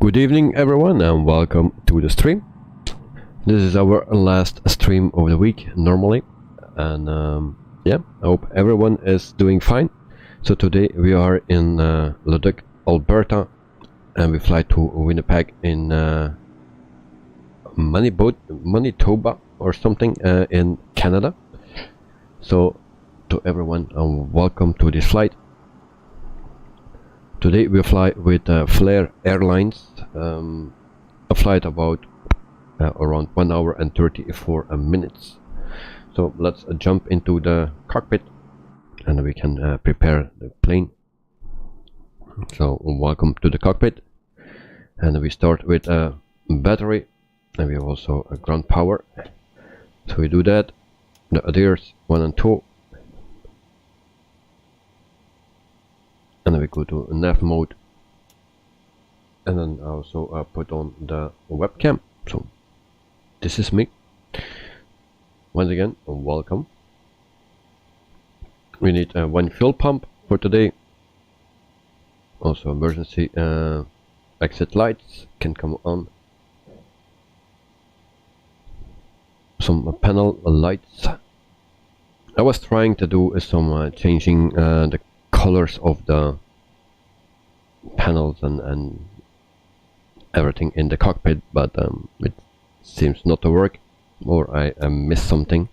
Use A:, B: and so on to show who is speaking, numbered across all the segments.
A: Good evening everyone and welcome to the stream. This is our last stream of the week normally, and yeah, I hope everyone is doing fine. So today we are in Leduc, Alberta, and we fly to Winnipeg in Manitoba or something in Canada. So to everyone, welcome to this flight. Today we fly with Flair Airlines, a flight about around 1 hour and 34 minutes. So let's jump into the cockpit and we can prepare the plane. So welcome to the cockpit, and we start with a battery, and we have also a ground power. So we do that, the adheres 1 and 2. And then we go to nav mode, and then also put on the webcam. So this is me. Once again, welcome. We need one fuel pump for today. Also emergency exit lights can come on. Some panel lights. I was trying to do some changing the colors of the panels and everything in the cockpit, but it seems not to work, or I missed something.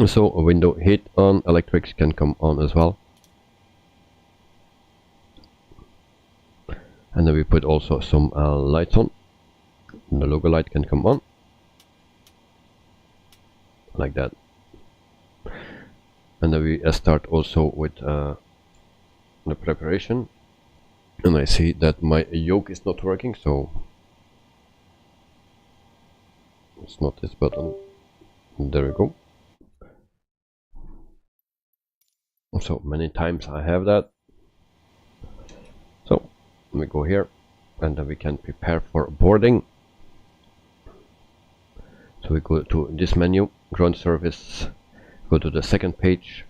A: So a window heat on, electrics can come on as well, and then we put also some lights on. The logo light can come on like that. And then we start also with the preparation, and I see that my yoke is not working, so it's not this button. There we go. So many times I have that. So we go here, and then we can prepare for boarding. So we go to this menu, ground service. Go to the second page,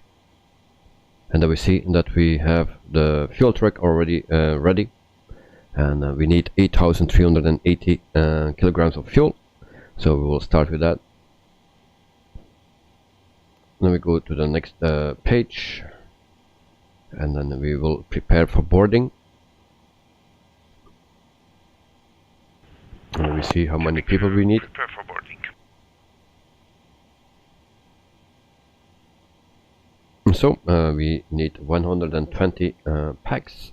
A: and then we see that we have the fuel truck already ready, and we need 8,380 kilograms of fuel. So we will start with that. Then we go to the next page, and then we will prepare for boarding. And we see how many people we need.
B: Prepare for boarding.
A: So we need 120 packs,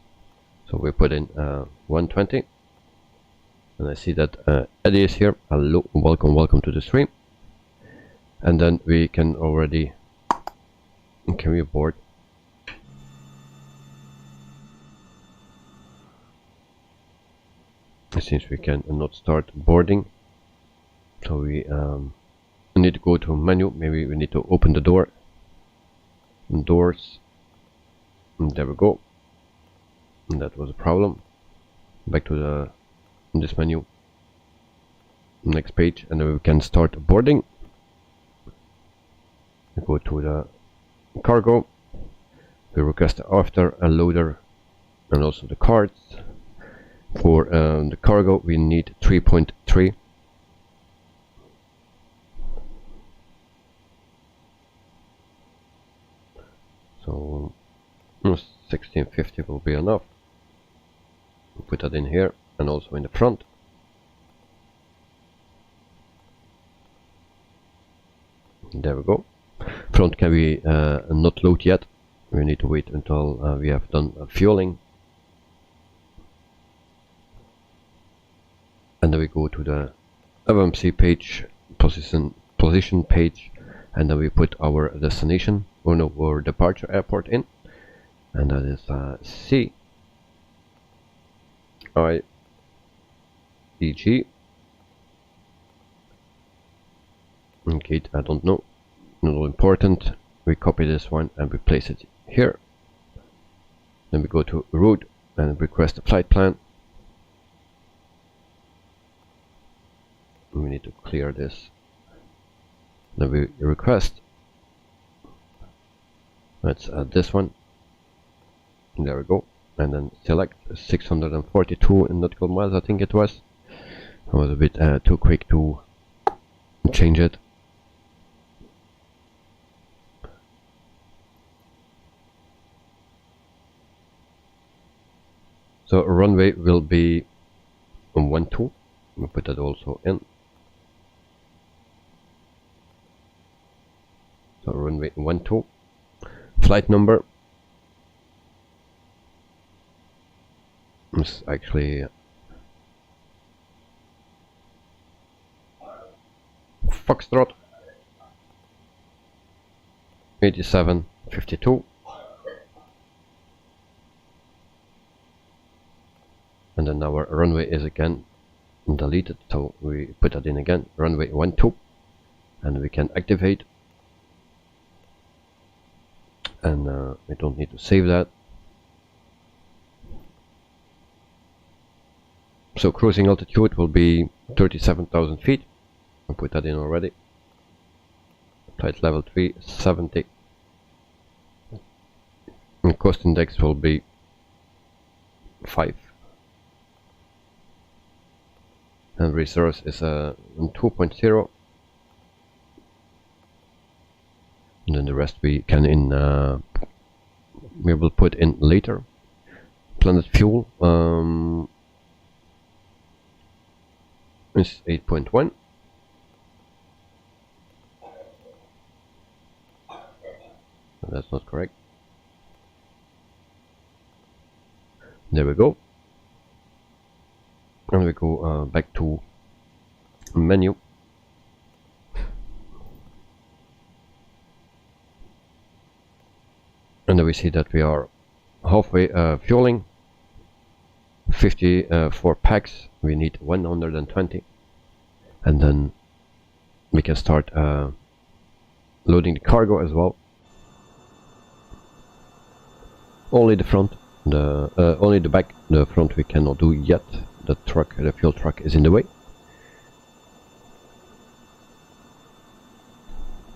A: so we put in 120, and I see that Eddie is here. Hello, welcome to the stream. And then we can already, can we board? Since we can not start boarding, so we need to go to menu. Maybe we need to open the door. Doors, and there we go. And that was a problem. Back to this menu, next page, and then we can start boarding. We go to the cargo. We request after a loader and also the cards. For the cargo we need 3.3. So 1650 will be enough. We'll put that in here, and also in the front. There we go. Front can be not load yet. We need to wait until we have done fueling. And then we go to the FMC page, position page, and then we put our destination, or no, our departure airport in, and that is CYEG. Gate, I don't know, not important. We copy this one and we place it here. Then we go to route and request a flight plan. We need to clear this. Then we request. Let's add this one. There we go. and then select 642 nautical miles, I think it was. I was a bit too quick to change it. So runway will be on 12. We'll put that also in. So runway 12. Flight number is actually Foxtrot 8752. And then our runway is again deleted, so we put that in again, runway 12, and we can activate, and we don't need to save that. So cruising altitude will be 37,000 feet. I'll put that in already. Flight level 370. And cost index will be 5. And resource is 2.0. And then the rest we can we will put in later. Planet fuel is 8.1. That's not correct. There we go. And we go back to menu. And then we see that we are halfway fueling. 54 packs. We need 120. And then we can start loading the cargo as well. Only the front, only the back. The front we cannot do yet. The truck, the fuel truck, is in the way.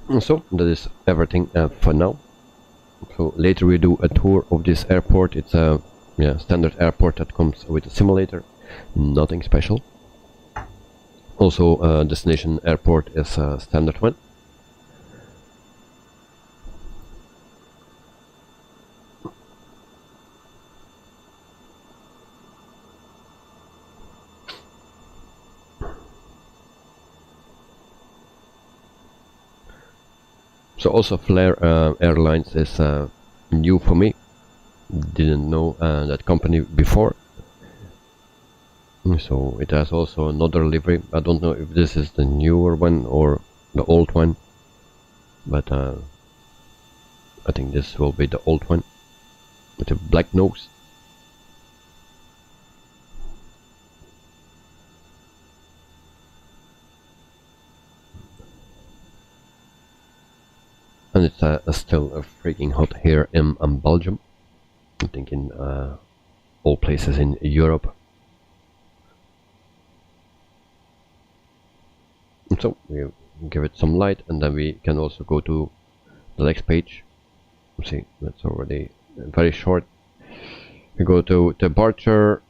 A: And so that is everything for now. So later we do a tour of this airport. It's a standard airport that comes with a simulator, nothing special. Also destination airport is a standard one. So also Flair Airlines is new for me. Didn't know that company before. So it has also another livery. I don't know if this is the newer one or the old one, but I think this will be the old one with a black nose. And it's still freaking hot here in Belgium. I think in all places in Europe. So we give it some light, and then we can also go to the next page. See, that's already very short. We go to departure,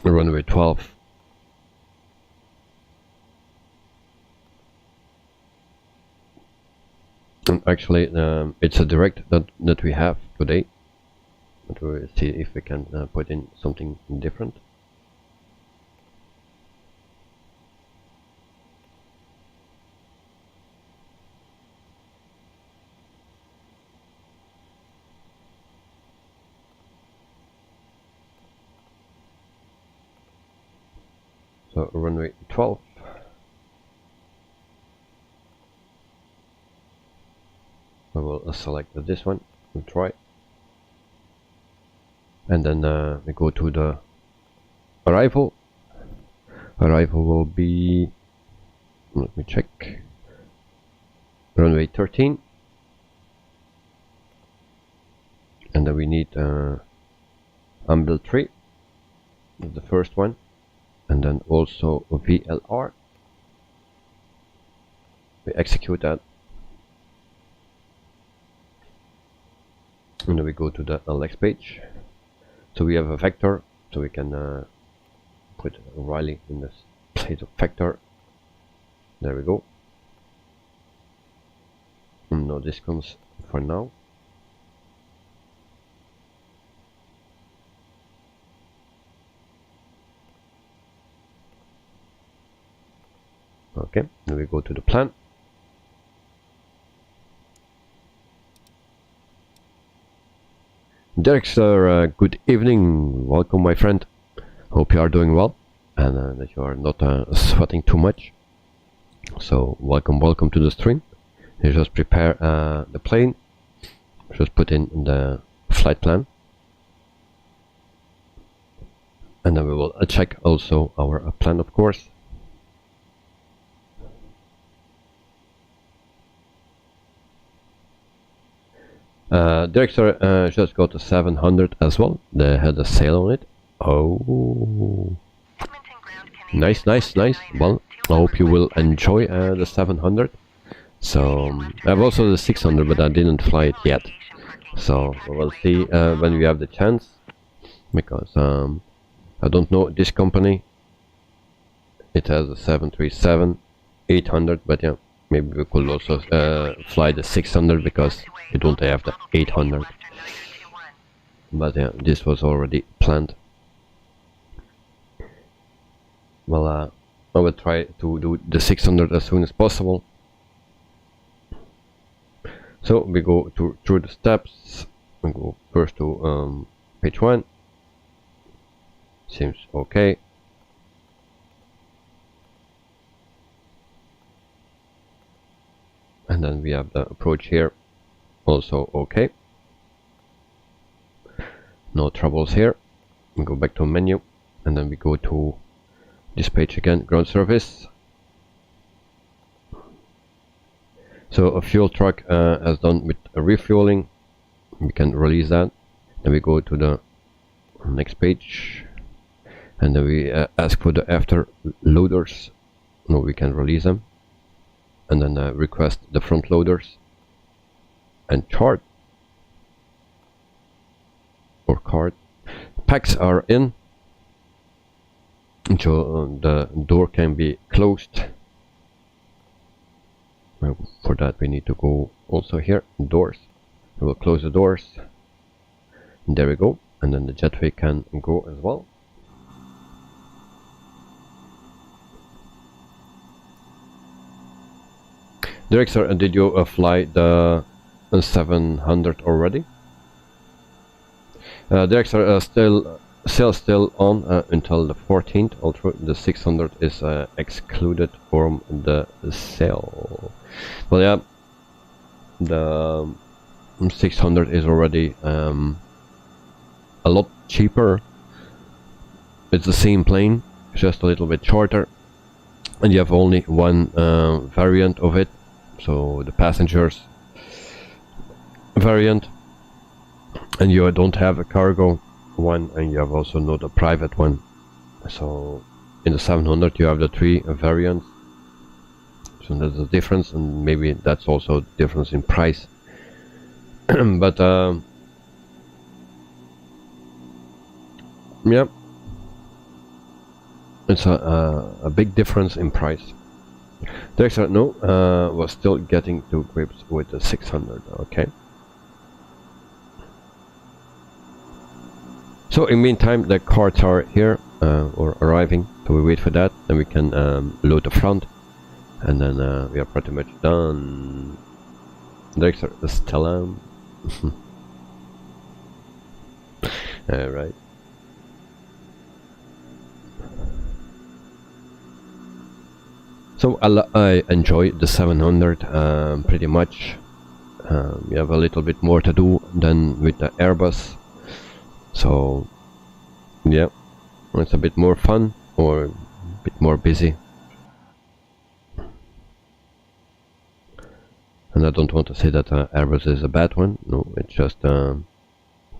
A: runway 12. And actually, it's a direct that we have today. But we'll see if we can put in something different. So runway 12. I will select this one. We'll try. And then we go to the arrival. Arrival will be, let me check, runway 13. And then we need Ambil 3, the first one. And then also VLR. We execute that. And then we go to the next page. So we have a vector, so we can put Riley in this place of vector. There we go. No discounts for now. Okay, then we go to the plan. Derek sir, good evening. Welcome, my friend. Hope you are doing well and that you are not sweating too much. So welcome to the stream. You just prepare the plane, just put in the flight plan, and then we will check also our plan, of course. Director just got a 700 as well. They had a sale on it. Oh, nice. Well, I hope you will enjoy the 700. So I have also the 600, but I didn't fly it yet. So we'll see when we have the chance, because I don't know this company. It has a 737 800, but yeah, maybe we could also fly the 600 because we don't have the 800. But yeah, this was already planned. Well, I will try to do the 600 as soon as possible. So we go through the steps. We go first to page 1. Seems okay. And then we have the approach here, also okay. No troubles here. We go back to menu, and then we go to this page again, ground service. So a fuel truck has done with a refueling. We can release that. Then we go to the next page, and then we ask for the after loaders. No, we can release them. And then request the front loaders and chart or card. Packs are in, so the door can be closed. For that we need to go also here, doors. We will close the doors. And there we go, and then the jetway can go as well. Director, did you fly the 700 already? Director, sales still on until the 14th. Although the 600 is excluded from the sale. Well, yeah, the 600 is already a lot cheaper. It's the same plane, just a little bit shorter, and you have only one variant of it. So the passengers variant, and you don't have a cargo one, and you have also not a private one. So in the 700 you have the 3 variants. So there's a difference, and maybe that's also the difference in price. But yeah, it's a big difference in price. Director, no, was still getting to grips with the 600. Okay. So in meantime, the cards are here or arriving. So we wait for that, then we can load the front, and then we are pretty much done. Director, Stella. Alright. So I enjoy the 700 pretty much. We have a little bit more to do than with the Airbus. So yeah, it's a bit more fun or a bit more busy. And I don't want to say that Airbus is a bad one. No, it's just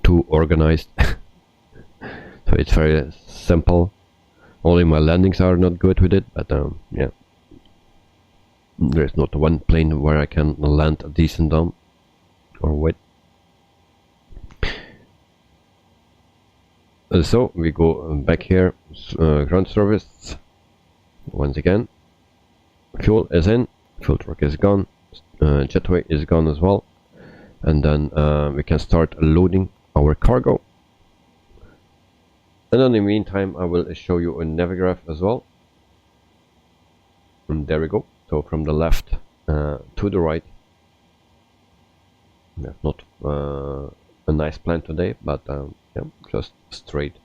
A: too organized. So it's very simple. Only my landings are not good with it, but yeah. There's not one plane where I can land decent on or with. So we go back here, ground service. Once again, fuel is in, fuel truck is gone, jetway is gone as well, and then we can start loading our cargo. And in the meantime, I will show you a navigraph as well. And there we go. So from the left to the right. Yeah, not a nice plan today, but yeah, just straight.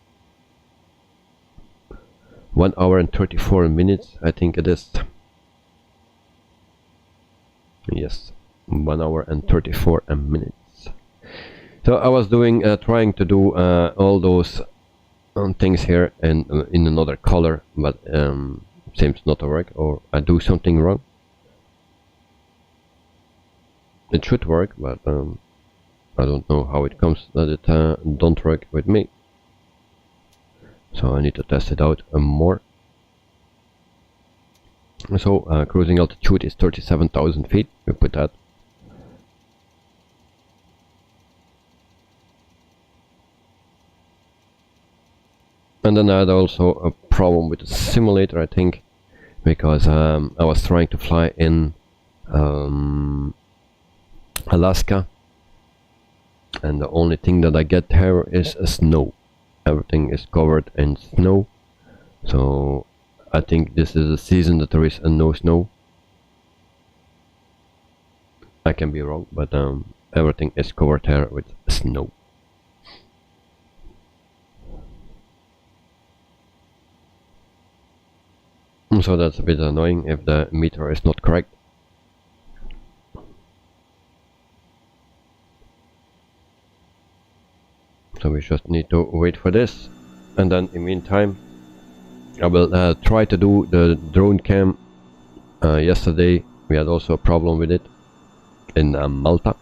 A: 1 hour and 34 minutes, I think it is. Yes, 1 hour and 34 minutes. So I was doing, trying to do all those things here and in another color, but seems not to work, or I do something wrong. It should work, but I don't know how it comes that it don't work with me. So I need to test it out more. So cruising altitude is 37,000 feet. We put that. And then I had also a problem with the simulator, I think, because I was trying to fly in Alaska, and the only thing that I get here is snow. Everything is covered in snow, so I think this is a season that there is no snow. I can be wrong, but everything is covered here with snow. So that's a bit annoying if the meter is not correct. So we just need to wait for this, and then in the meantime I will try to do the drone cam. Yesterday we had also a problem with it in Malta,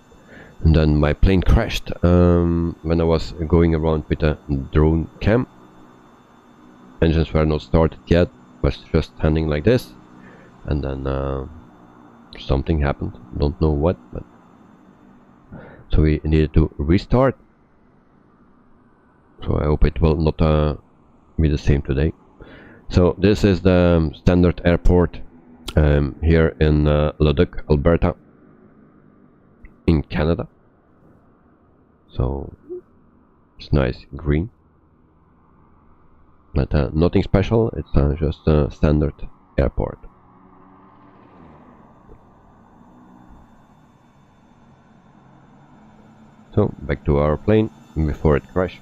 A: and then my plane crashed when I was going around with a drone cam. Engines were not started yet, was just standing like this, and then something happened, don't know what, but so we needed to restart. So I hope it will not be the same today. So this is the standard airport here in Leduc, Alberta, in Canada. So it's nice green, but nothing special. It's just a standard airport. So back to our plane before it crashed.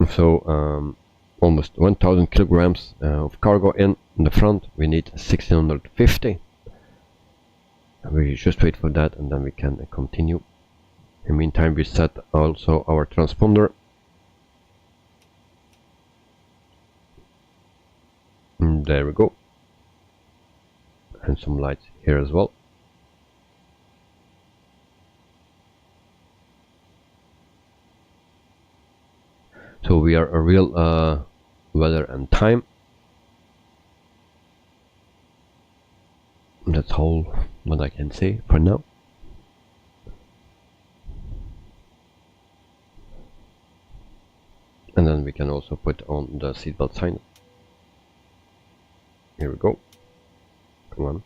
A: So almost 1000 kilograms of cargo in the front. We need 1650. We just wait for that, and then we can continue. In the meantime, we set also our transponder. And there we go. And some lights here as well. So we are a real weather and time. That's all what I can say for now. And then we can also put on the seatbelt sign. Here we go. Come on.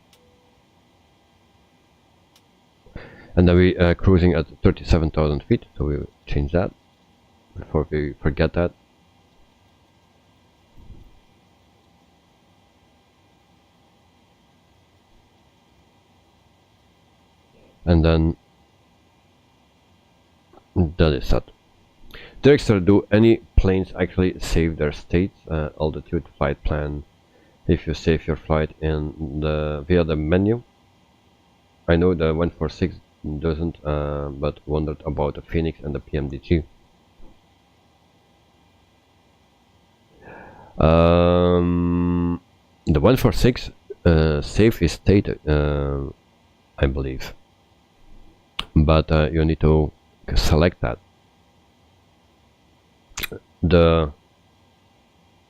A: And then we are cruising at 37,000 feet, so we will change that before we forget that. And then that is set. Director, do any planes actually save their states, altitude, flight plan, if you save your flight in the via the menu? I know the 146 doesn't, but wondered about the Phoenix and the Pmdg. The 146 save is state, I believe, but you need to select that. The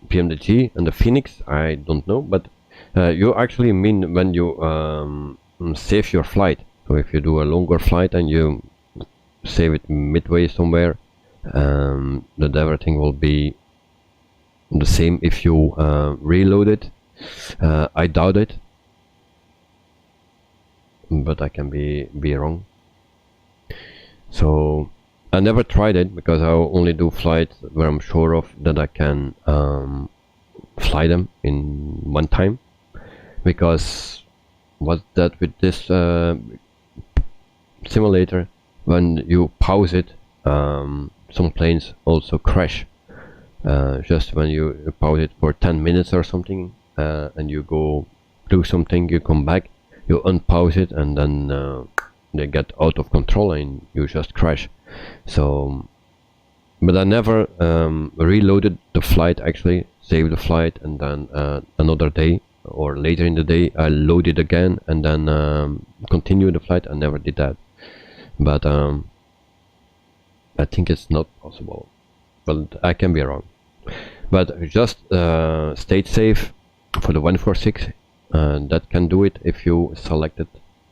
A: Pmdg and the Phoenix, I don't know, but you actually mean when you save your flight. So if you do a longer flight and you save it midway somewhere, that everything will be the same if you reload it. I doubt it, but I can be wrong. So I never tried it because I only do flights where I'm sure of that I can fly them in one time. Because what's that with this simulator, when you pause it, some planes also crash. Just when you pause it for 10 minutes or something, and you go do something, you come back, you unpause it, and then they get out of control and you just crash. So, but I never reloaded the flight, actually saved the flight, and then another day or later in the day I load it again and then continue the flight. I never did that, but I think it's not possible, but I can be wrong. But just state safe for the 146, that can do it if you select it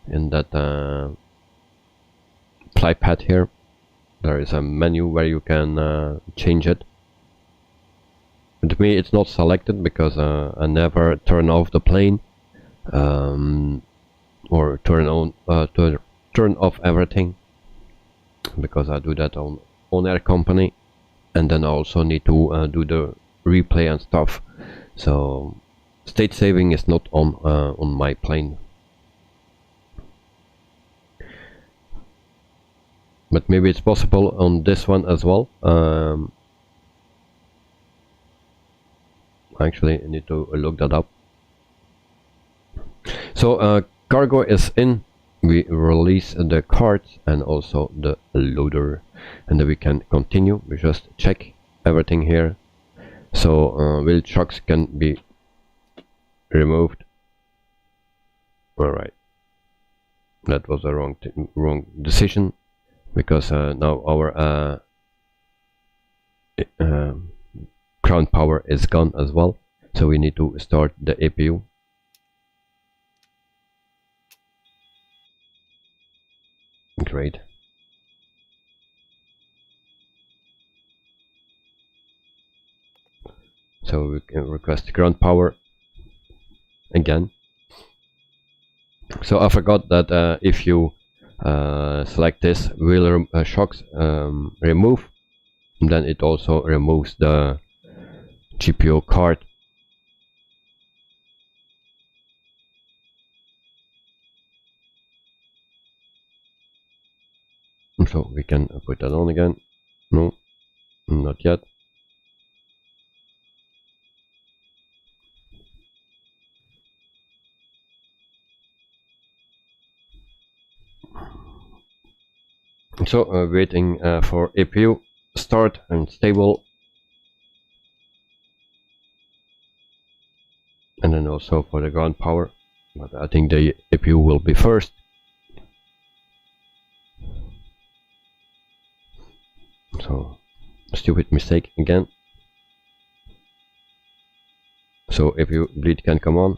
A: in that fly pad here. There is a menu where you can change it. To me it's not selected because I never turn off the plane or turn off everything, because I do that on Air Company, and then I also need to do the replay and stuff. So state saving is not on my plane, but maybe it's possible on this one as well. Actually, I need to look that up. So cargo is in. We release the carts and also the loader, and then we can continue. We just check everything here. So wheel chocks can be removed. Alright, that was a wrong decision, because now our ground power is gone as well, so we need to start the APU. Great. So we can request ground power again. So I forgot that if you select this wheel shocks remove, then it also removes the GPO card. So we can put that on again. No, not yet. So waiting for APU start and stable, and then also for the ground power, but I think the APU will be first. So stupid mistake again. So APU bleed can come on.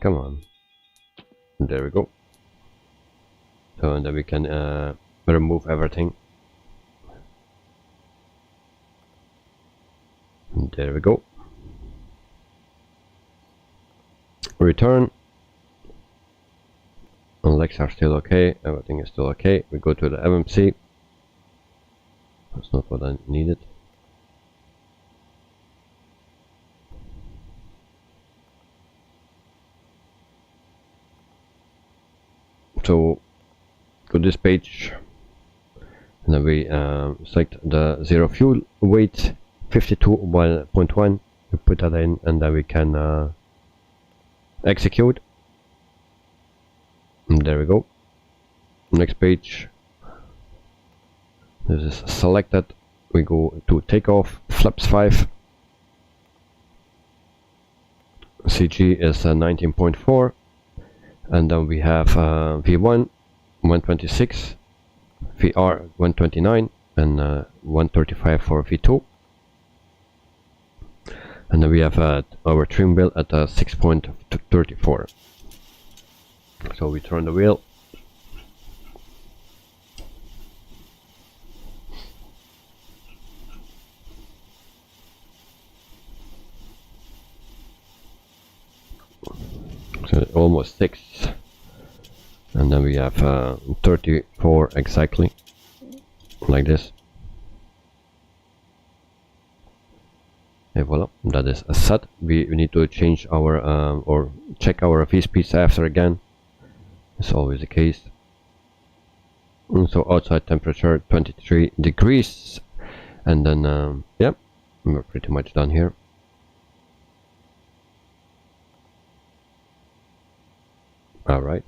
A: Come on. There we go. So and then we can remove everything. There we go. Return. Legs are still okay. Everything is still okay. We go to the MMC. That's not what I needed. So go to this page, and then we select the zero fuel weight 52.1. We put that in, and then we can execute. And there we go. Next page. This is selected. We go to takeoff. Flaps 5. CG is 19.4. And then we have V1 126, VR 129, and 135 for V2. And then we have our trim wheel at 6.34. So we turn the wheel. So almost 6. And then we have 34 exactly, like this. And voila, that is a set. We need to change our or check our V-speeds after again. It's always the case. And so outside temperature 23 degrees, and then yeah, we're pretty much done here. All right.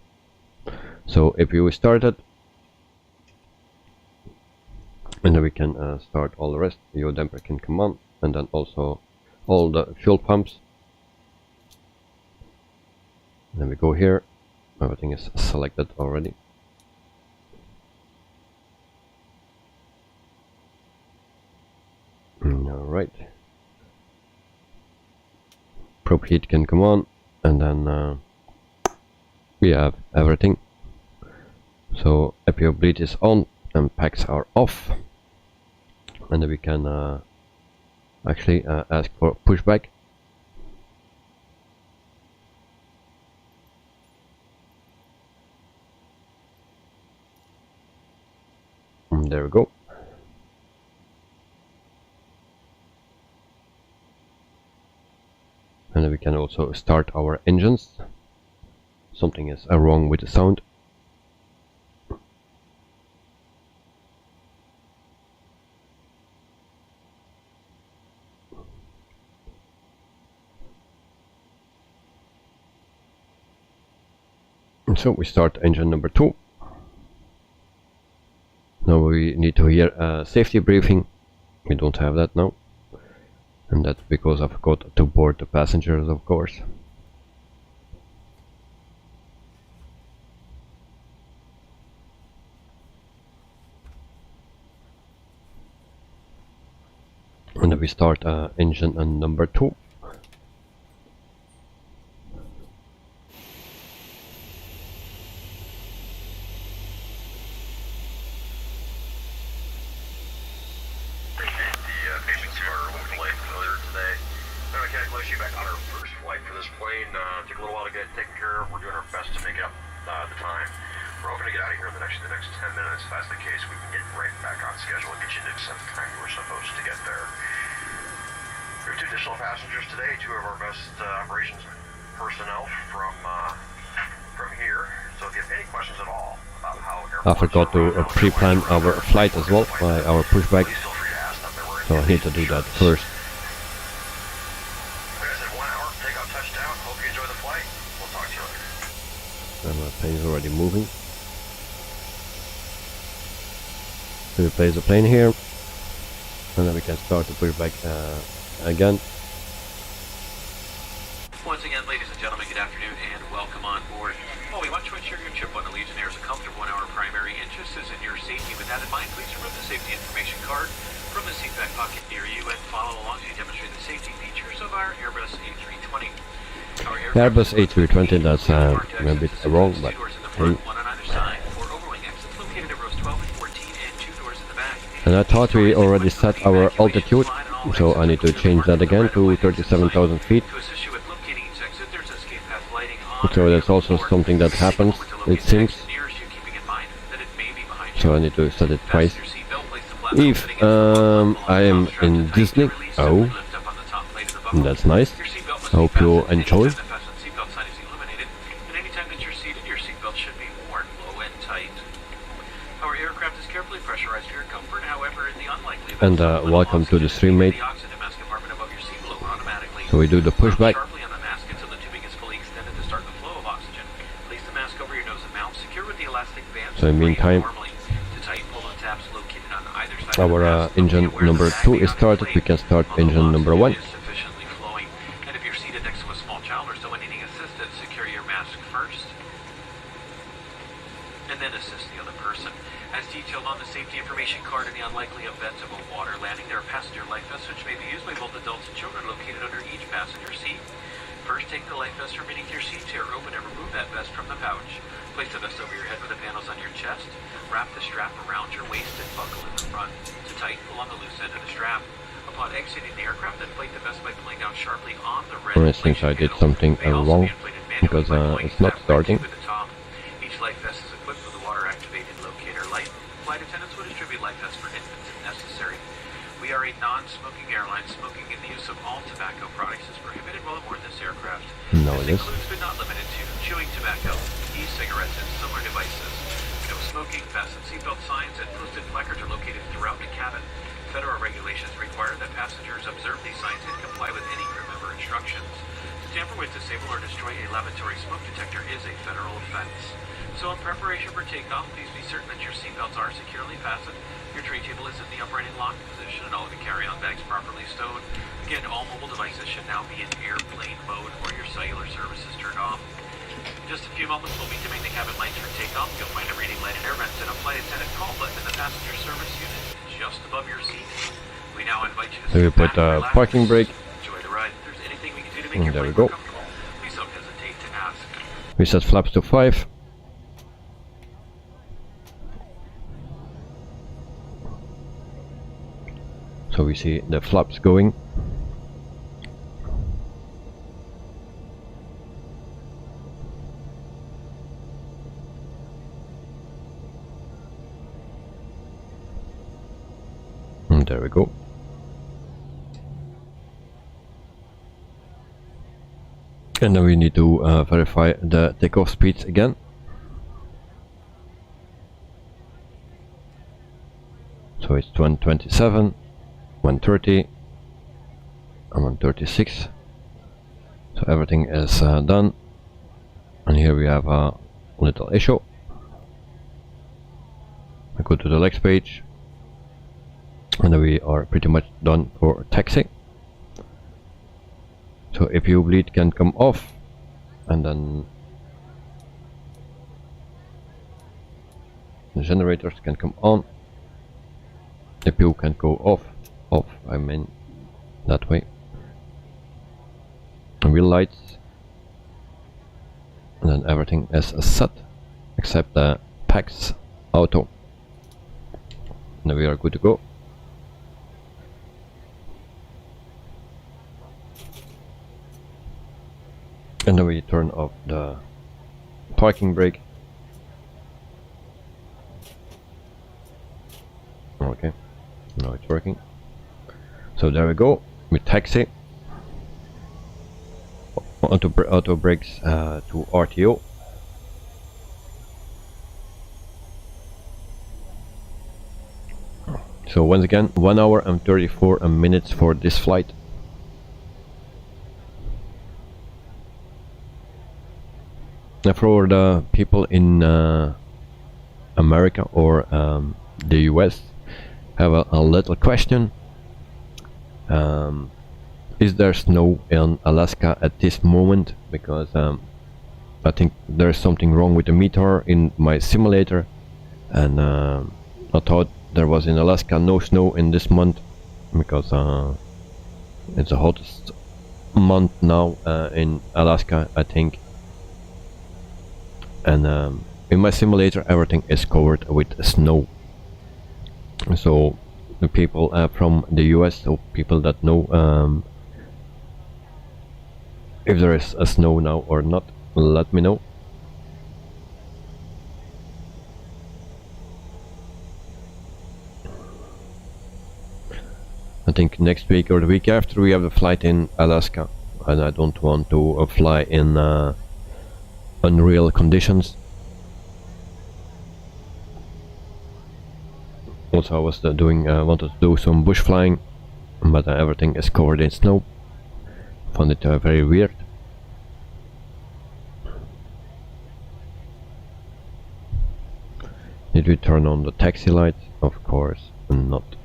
A: So if you started, and then we can start all the rest. Your damper can come on, and then also all the fuel pumps. Then we go here. Everything is selected already. All right. Prop heat can come on, and then we have everything. So APO bleed is on and packs are off, and then we can actually ask for pushback. And there we go. And then we can also start our engines. Something is wrong with the sound. So we start engine number 2. Now we need to hear a safety briefing. We don't have that now, and that's because I forgot to board the passengers, of course. And then we start engine number 2. I forgot to pre-plan our flight as well by our pushback, so I need to do that first. And my plane is already moving. So we place the plane here, and then we can start the pushback again.
B: Once again, ladies and gentlemen, good afternoon and welcome on board. Well, we want to ensure your trip on Allegiant Air is comfortable, and our primary interest is in your safety. With that in mind, please remove the safety information card from the seat back pocket near you and follow along as we demonstrate the safety features of our Airbus A320.
A: Airbus A320, that's a bit wrong, but
B: one on either side, or overwing exits located at rows 12 and 14, and 2 doors in the back.
A: And I thought we already set our altitude, so I need to change that again to 37,000 feet. So that's also something that happens, it seems. So I need to set it twice. If I am in Disney, oh, that's nice. I hope you enjoy. And welcome to the stream, mate. So we do the pushback. So in the meantime, our engine number 2 is started. We can start engine number 1.
B: And if you're seated next to a small child or someone needing assistance, secure your mask first, and then assist the other person. As detailed on the safety information card, in the unlikely event of a water landing, there are passenger life vests which may be used by both adults and children located under each Upon exiting the aircraft, inflate the vest by pulling down sharply on the red.
A: For instance, I did something wrong because it's not starting.
B: Each life vest is equipped with a water-activated locator light. Flight attendants will distribute life vests for infants if necessary. We are a non-smoking airline. Smoking in the use of all tobacco products is prohibited while aboard this aircraft.
A: No,
B: This includes but not limited to chewing tobacco, e-cigarettes, and similar devices. No smoking, fasten seatbelt signs, and posted placards are located throughout the cabin. Federal regulations require that passengers observe these signs and comply with any crew member instructions. To tamper with, disable, or destroy a lavatory smoke detector is a federal offense. So in preparation for takeoff, please be certain that your seatbelts are securely fastened, your tray table is in the upright and locked position, and all of your carry-on bags properly stowed. Again, all mobile devices should now be in airplane mode or your cellular service is turned off. In just a few moments, we'll be dimming the cabin lights for takeoff. You'll find a reading light and air vents and a flight attendant call button in the passenger service unit just above your seat. We now invite you to
A: So we put a parking brake.
B: Enjoy the ride. If there's anything we can do to make your
A: there we
B: flight more
A: go.
B: comfortable, please don't hesitate to ask.
A: We set flaps to 5. So we see the flaps going. And there we go. And then we need to verify the takeoff speeds again. So it's 127, 130, and 136. So everything is done. And here we have a little issue. I go to the next page. And then we are pretty much done for taxi. So if you bleed can come off, and then the generators can come on. The PU can go off, I mean that way. And wheel lights, and then everything is set except the PAX auto. Now we are good to go. And then we turn off the parking brake. Okay, now it's working. So there we go. We taxi. Auto brakes to RTO. So once again, 1 hour and 34 minutes for this flight. For the people in America or the US, have a little question. Is there snow in Alaska at this moment? Because I think there's something wrong with the meter in my simulator, and I thought there was in Alaska no snow in this month, because it's the hottest month now in Alaska, I think. And in my simulator everything is covered with snow. So the people from the US, so people that know if there is a snow now or not, let me know. I think next week or the week after we have a flight in Alaska, and I don't want to fly in unreal conditions. Also I was wanted to do some bush flying, but everything is covered in snow. Found it very weird. Did we turn on the taxi light? Of course not.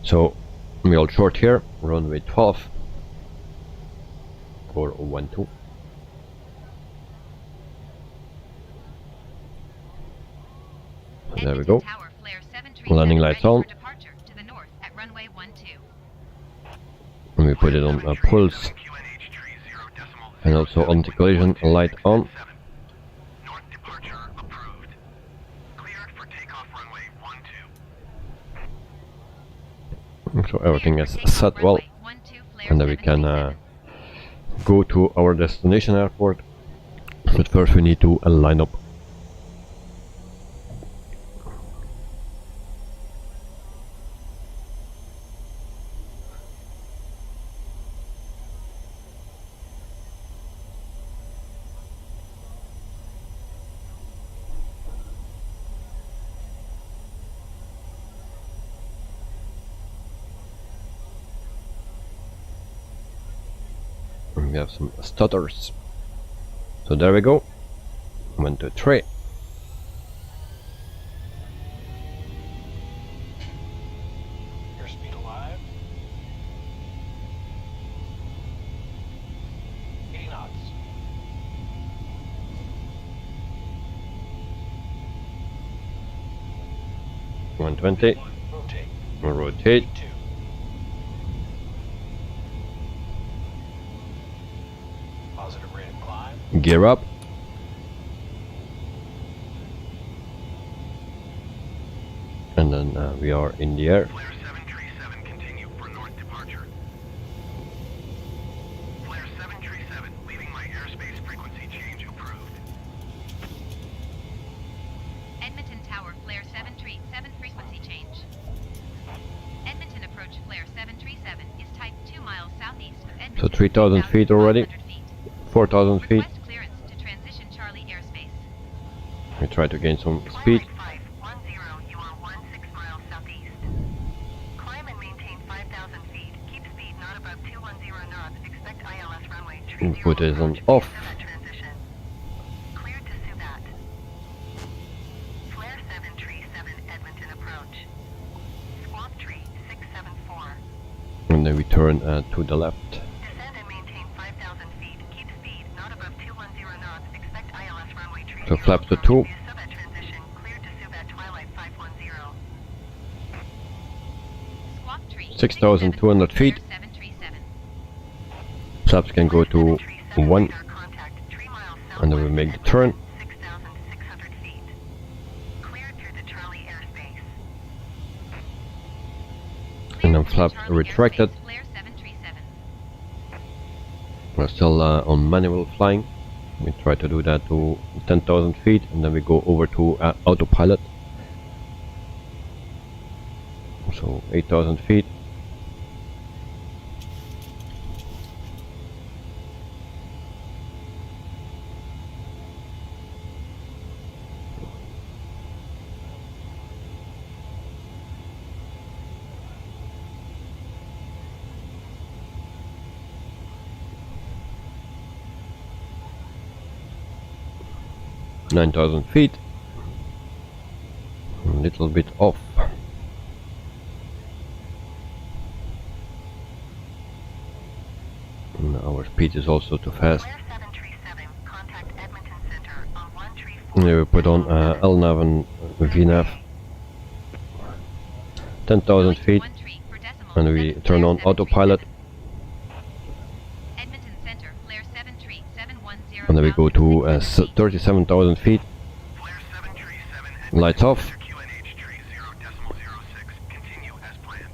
A: So we all short here, runway 12 or 12. There we go. Landing lights on. And we put it on a pulse, and also on the collision light on. So everything is set well, and then we can go to our destination airport. But first we need to line up. We have some stutters. So there we go. 1, 2, 3.
C: Airspeed alive. 80 knots.
A: $120.
C: Rotate.
A: Rotate.
C: 2. Positive rate of climb.
A: Gear up. And then we are in the air.
D: Flare 737, continue for north departure. Flare 737, leaving my airspace frequency change approved.
E: Edmonton Tower, flare 737, frequency change. Edmonton approach, flare 737, is type 2 miles southeast of Edmonton.
A: So 3,000 feet already. 4,000 feet.
E: Request clearance to transition Charlie airspace.
A: We try to gain some speed.
D: Flight 510, you are 16 miles southeast. Climb and maintain 5,000 feet. Keep speed not above 210 knots. Expect ILS runway 30.
A: Input is on off.
D: Transition. Cleared to Subat. Flare 737, Edmonton approach. Squawk tree 674.
A: And then we turn to the left.
D: Descend and maintain 5,000 feet. Keep speed not above 210 knots. Expect ILS runway 30.
A: So flaps to 2.
D: Subat transition. Cleared to Subat Twilight 510.
E: Squawk tree
A: 6,200 feet.
E: flare 737.
A: Flaps can go to 1,
D: Contact 3 miles
A: and then we make the turn.
D: 6,600 feet. Cleared through the Charlie airspace.
A: And then flap
E: Charlie
A: retracted.
E: airspace, flare 737.
A: We're still on manual flying. We try to do that to 10,000 feet, and then we go over to autopilot. So 8,000 feet. $9,000 feet. A little bit off. And our speed is also too fast.
D: Flare 737, contact Edmonton Center on 134.
A: And we put on LNAV and VNAV. 10,000 feet.
E: 1 tree for decimal,
A: And we
E: 7
A: turn on
E: flare
A: autopilot.
E: 737. Edmonton Center, flare 73710.
A: And then we go to 37,000 feet.
D: Flare 737,
A: Lights off.
D: QNH tree 0.06. Continue as planned.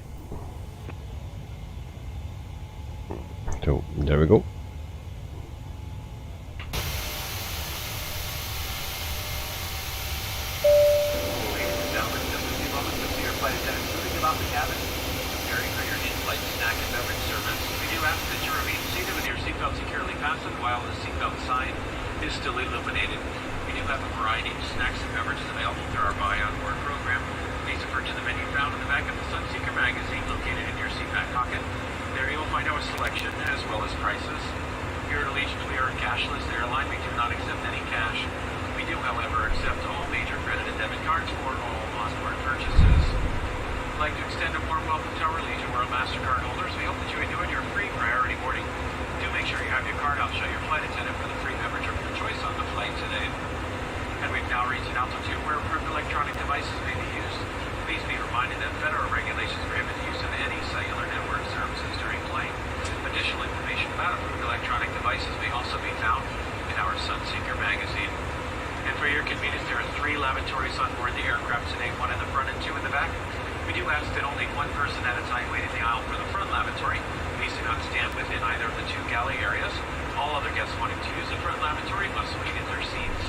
A: So there we go.
B: Ladies and gentlemen, just a few moments to see your flight attendants moving about the cabin, preparing for your in-flight snack and beverage service. We do ask that you remain seated with your seatbelt securely fastened while the seatbelt sign is still illuminated. We do have a variety of snacks and beverages available through our Buy On Board program. Please refer to the menu found in the back of the Sunseeker magazine located in your seat back pocket. There you will find our selection as well as prices. Here at Allegiant, we are a cashless airline. We do not accept any cash. We do, however, accept all major credit and debit cards for all onboard purchases. I'd like to extend a warm welcome to our Allegiant World MasterCard holders. We hope that you enjoyed your free priority boarding. Do make sure you have your card. I'll show your flight attendant for the free beverage of your choice on the flight today. And we've now reached an altitude where approved electronic devices may be used. Please be reminded that federal regulations prohibit the use of any cellular network services during flight. Additional information about approved electronic devices may also be found in our Sunseeker magazine. And for your convenience, there are 3 lavatories on board the aircraft today, 1 in the front and 2 in the back. We do ask that only one person at a time wait in the aisle for the front lavatory. Please do not stand within either of the two galley areas. All other guests wanting to use the front lavatory must wait in their seats.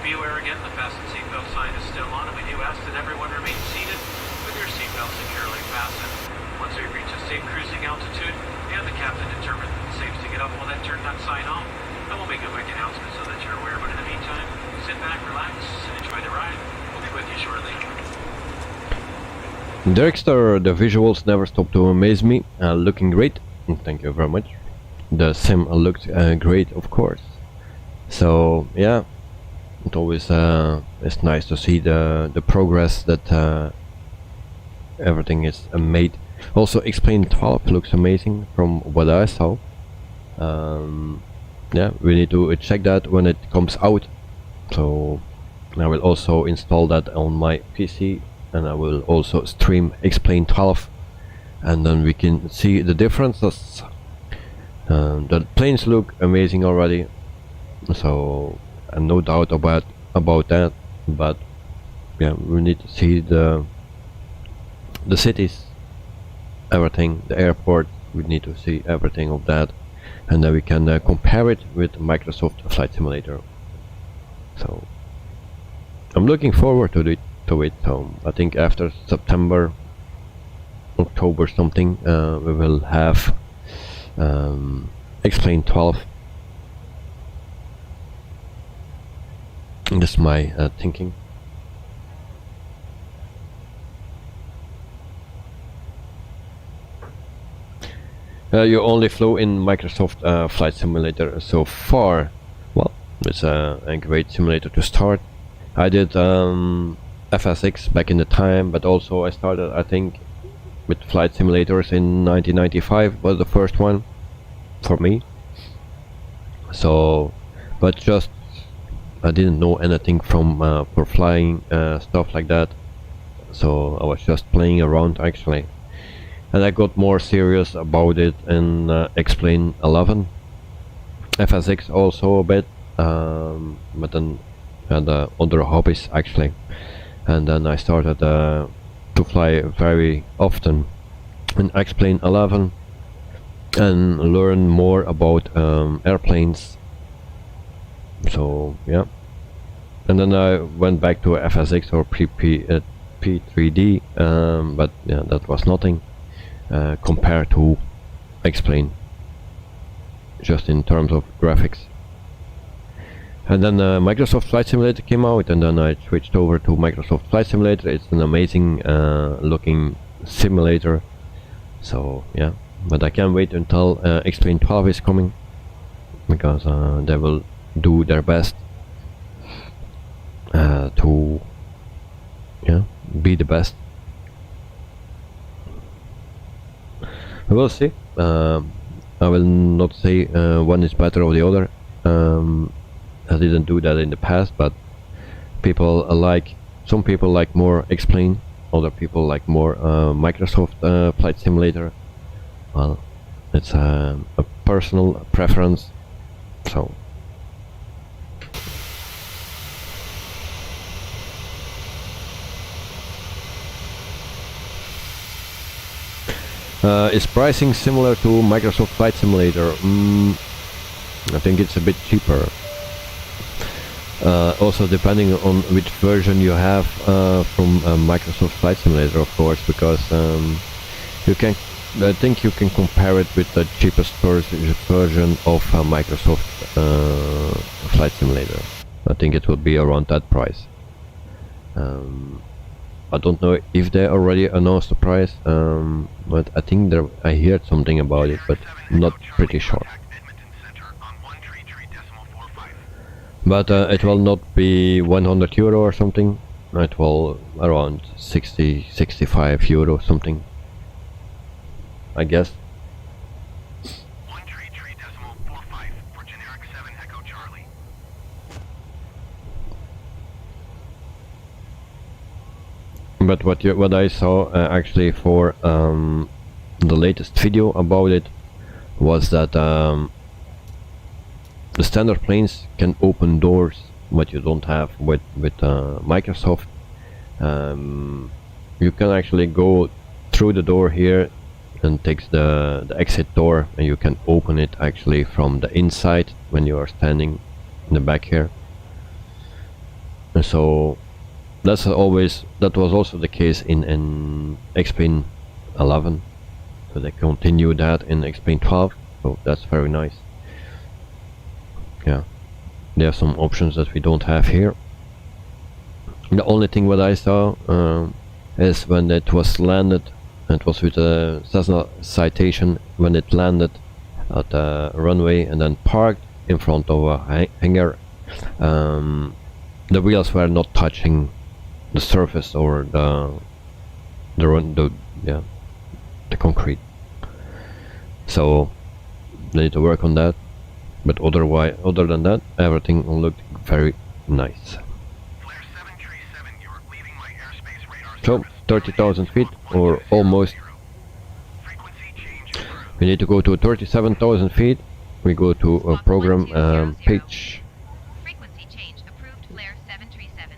B: Be aware again, the fasten seatbelt sign is still on, and we do ask that everyone remain seated with your seatbelt securely fastened. Once we reach a safe cruising altitude and the captain determines that it's safe to get up, we'll then turn that sign off. And we'll make a quick announcement so that you're aware. But in the meantime, sit back, relax, and enjoy the ride. We'll be with you shortly.
A: Derrickster, the visuals never stop to amaze me. Looking great. Thank you very much. The sim looked great, of course. So yeah, it always it's nice to see the progress that everything is made. Also, Explain 12 looks amazing from what I saw. Yeah, we need to check that when it comes out. So I will also install that on my PC, and I will also stream Explain 12, and then we can see the differences. The planes look amazing already, so no doubt about that. But yeah, we need to see the cities, everything, the airport. We need to see everything of that, and then we can compare it with Microsoft Flight Simulator. So I'm looking forward to it. So I think after September, October something, we will have Explain 12. That's my thinking. You only flew in Microsoft Flight Simulator so far. Well, it's a great simulator to start. I did FSX back in the time, but also I started, I think, with flight simulators in 1995 was the first one for me. So, but just I didn't know anything from for flying stuff like that. So I was just playing around actually, and I got more serious about it in Explain 11. FSX also a bit, but then had other hobbies actually, and then I started to fly very often in Explain 11 and learn more about airplanes. So yeah, and then I went back to FSX or P3D, but yeah, that was nothing compared to Explain, just in terms of graphics. And then Microsoft Flight Simulator came out, and then I switched over to Microsoft Flight Simulator. It's an amazing looking simulator. So yeah, but I can't wait until Explain 12 is coming, because they will do their best to be the best. We will see. I will not say one is better or the other. I didn't do that in the past, but people some people like more Explain, other people like more Microsoft Flight Simulator. Well, it's a personal preference. So is pricing similar to Microsoft Flight Simulator? I think it's a bit cheaper. Also depending on which version you have from Microsoft Flight Simulator, of course, because I think you can compare it with the cheapest version of Microsoft Flight Simulator. I think it will be around that price. I don't know if they already announced the price, but I think I heard something about it, but not pretty sure. But it will not be 100 euro or something. It will around 60-65 euro something, I guess.
C: 133.45 for generic 7 Echo Charlie.
A: But what I saw actually for the latest video about it was that the standard planes can open doors, what you don't have with Microsoft. you can actually go through the door here and takes the exit door, and you can open it actually from the inside when you are standing in the back here. And so that was also the case in X-Plane 11, so they continue that in X-Plane 12, so that's very nice. Yeah, there are some options that we don't have here. The only thing what I saw is when it was landed, and it was with a Cessna Citation, when it landed at the runway and then parked in front of a hangar, the wheels were not touching the surface or the concrete. So they need to work on that, but other than that, everything looked very nice.
C: Flare 737, you're leaving my airspace radar
A: So
C: service.
A: 30,000 feet, or almost.
C: Frequency change approved.
A: We need to go to 37,000 feet. We go to a program page.
E: Frequency change approved. Flare 737.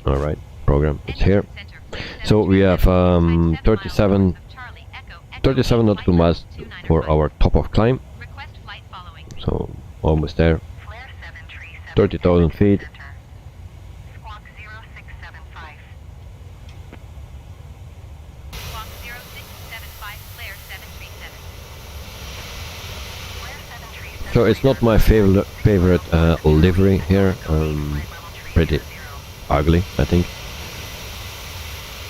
A: Alright, program, it's here.
E: Engine center, flare
A: So we have
E: 737,
A: 37
E: of Charlie, Echo,
A: 37 nautical miles for our top of climb.
E: Request flight following.
A: So almost there.
D: Flare 737.
A: 30,000 feet.
D: Center. Squawk 0675.
E: Squawk 0675, flare 737.
D: Flare 737.
A: So it's not my favorite livery here. Pretty ugly, I think.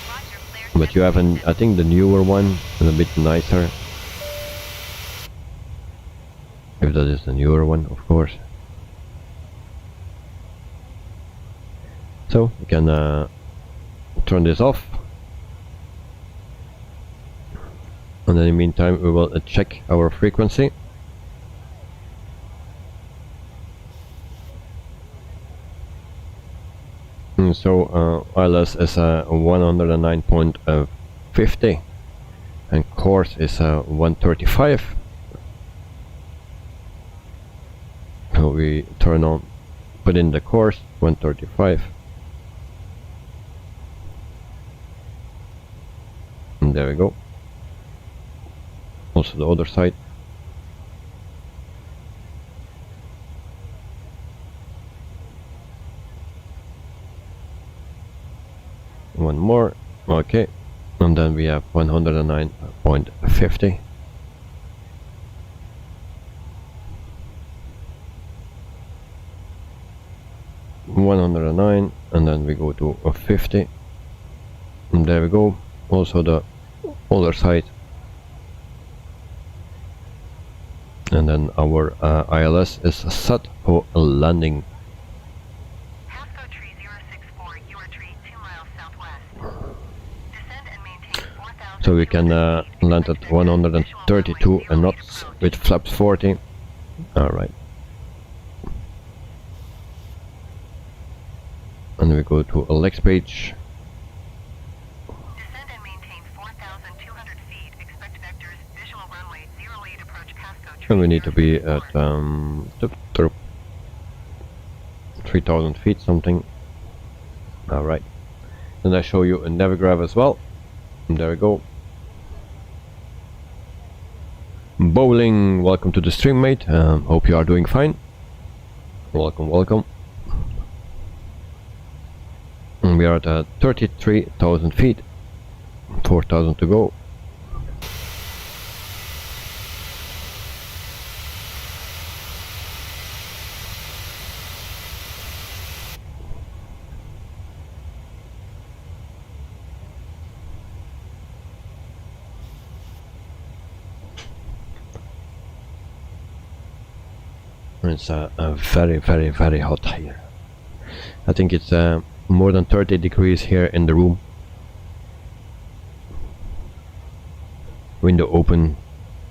E: Roger, flare
A: But you have I think the newer one is a bit nicer. If that is the newer one, of course. So you can turn this off. And in the meantime we will check our frequency. So ILS is 109.50 and course is 135. So we put in the course 135, and there we go. Also the other side. One more, okay, and then we have 109.50. $109, and then we go to a 50, and there we go. Also the other side, and then our ILS is set for a landing.
D: Pasco tree 064, you are tree 2 miles southwest. Descend and maintain 4,000.
A: So we can land at 132 knots with flaps 40. Alright. And we go to a legs page.
D: Descend and maintain 4,200 feet. Expect vectors. Visual runway 0 lead approach Pasco tree.
A: And we need to be at 3,000 feet something. Alright. Then I show you a Navigraph as well. And there we go. Bowling, welcome to the stream, mate. Hope you are doing fine. Welcome, welcome. And we are at 33,000 feet. 4,000 to go. It's very, very, very hot here. I think it's more than 30 degrees here in the room. Window open,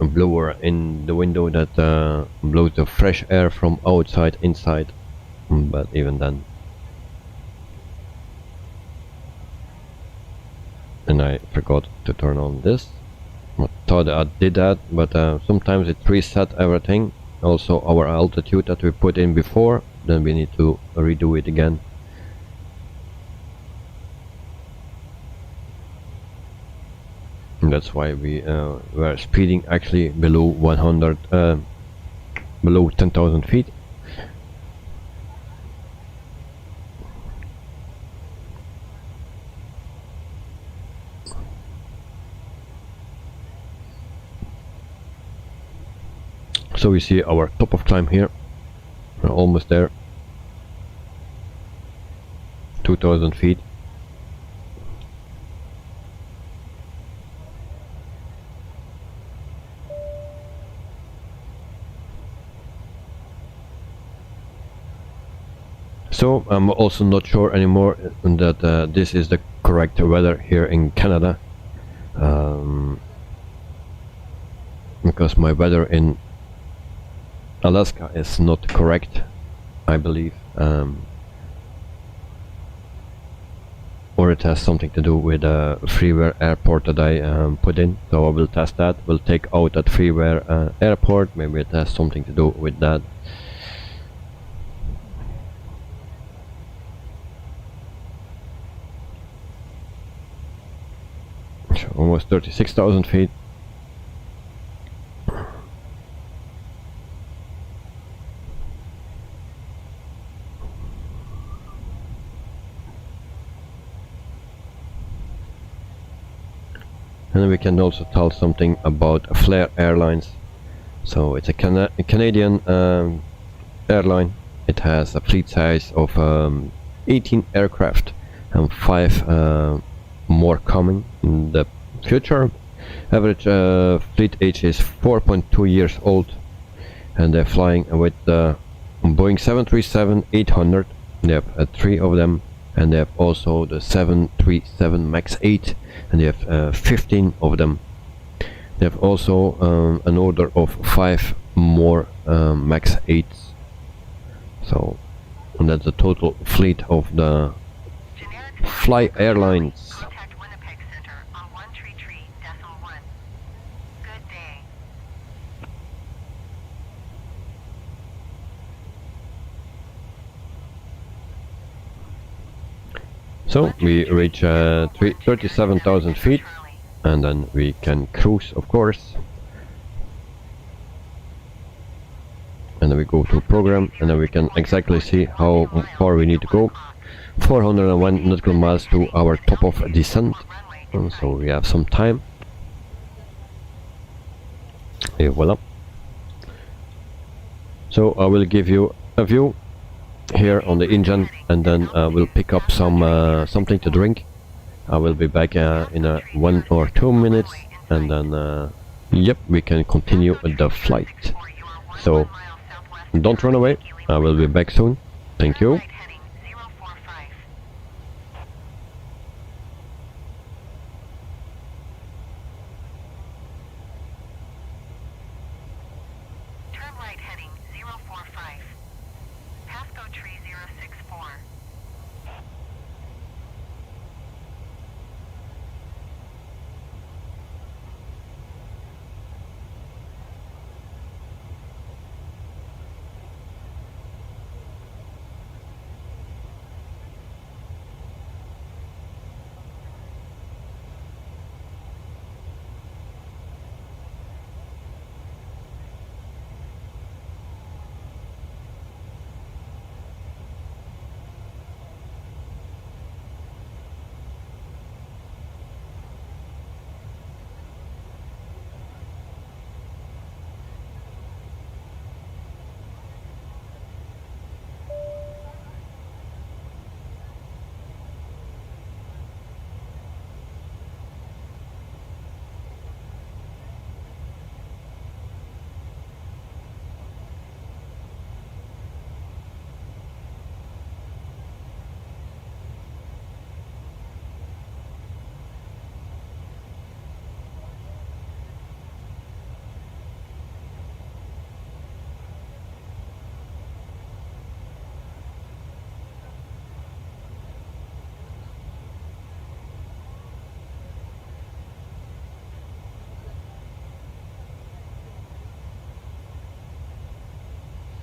A: a blower in the window that blows the fresh air from outside inside, but even then. And I forgot to turn on this. I thought I did that, but sometimes it reset everything. Also our altitude that we put in before, then we need to redo it again. That's why we were speeding actually below 100, below 10,000 feet. So we see our top of climb here. We're almost there. 2,000 feet. So I'm also not sure anymore that this is the correct weather here in Canada, because my weather in Alaska is not correct, I believe, or it has something to do with a freeware airport that I put in. So I will test that. We'll take out that freeware airport. Maybe it has something to do with that. So almost 36,000 feet. And we can also tell something about Flair Airlines. So it's a Canadian airline. It has a fleet size of 18 aircraft and 5 more coming in the future. Average fleet age is 4.2 years old, and they're flying with the Boeing 737-800. They have 3 of them, and they have also the 737 MAX 8, and they have 15 of them. They have also an order of 5 more MAX 8s. So, and that's the total fleet of the Fly Airlines.
D: Contact Winnipeg Center on 133.1. Good day.
A: So we reach 37,000 feet, and then we can cruise, of course. And then we go to program, and then we can exactly see how far we need to go. 401 nautical miles to our top of descent, and so we have some time. Et voila. So I will give you a view here on the engine, and then we'll pick up some something to drink. I will be back in 1 or 2 minutes, and then yep, we can continue the flight. So don't run away, I will be back soon. Thank you.
D: Heading 045. Turn right heading 045. Pasco tree 064.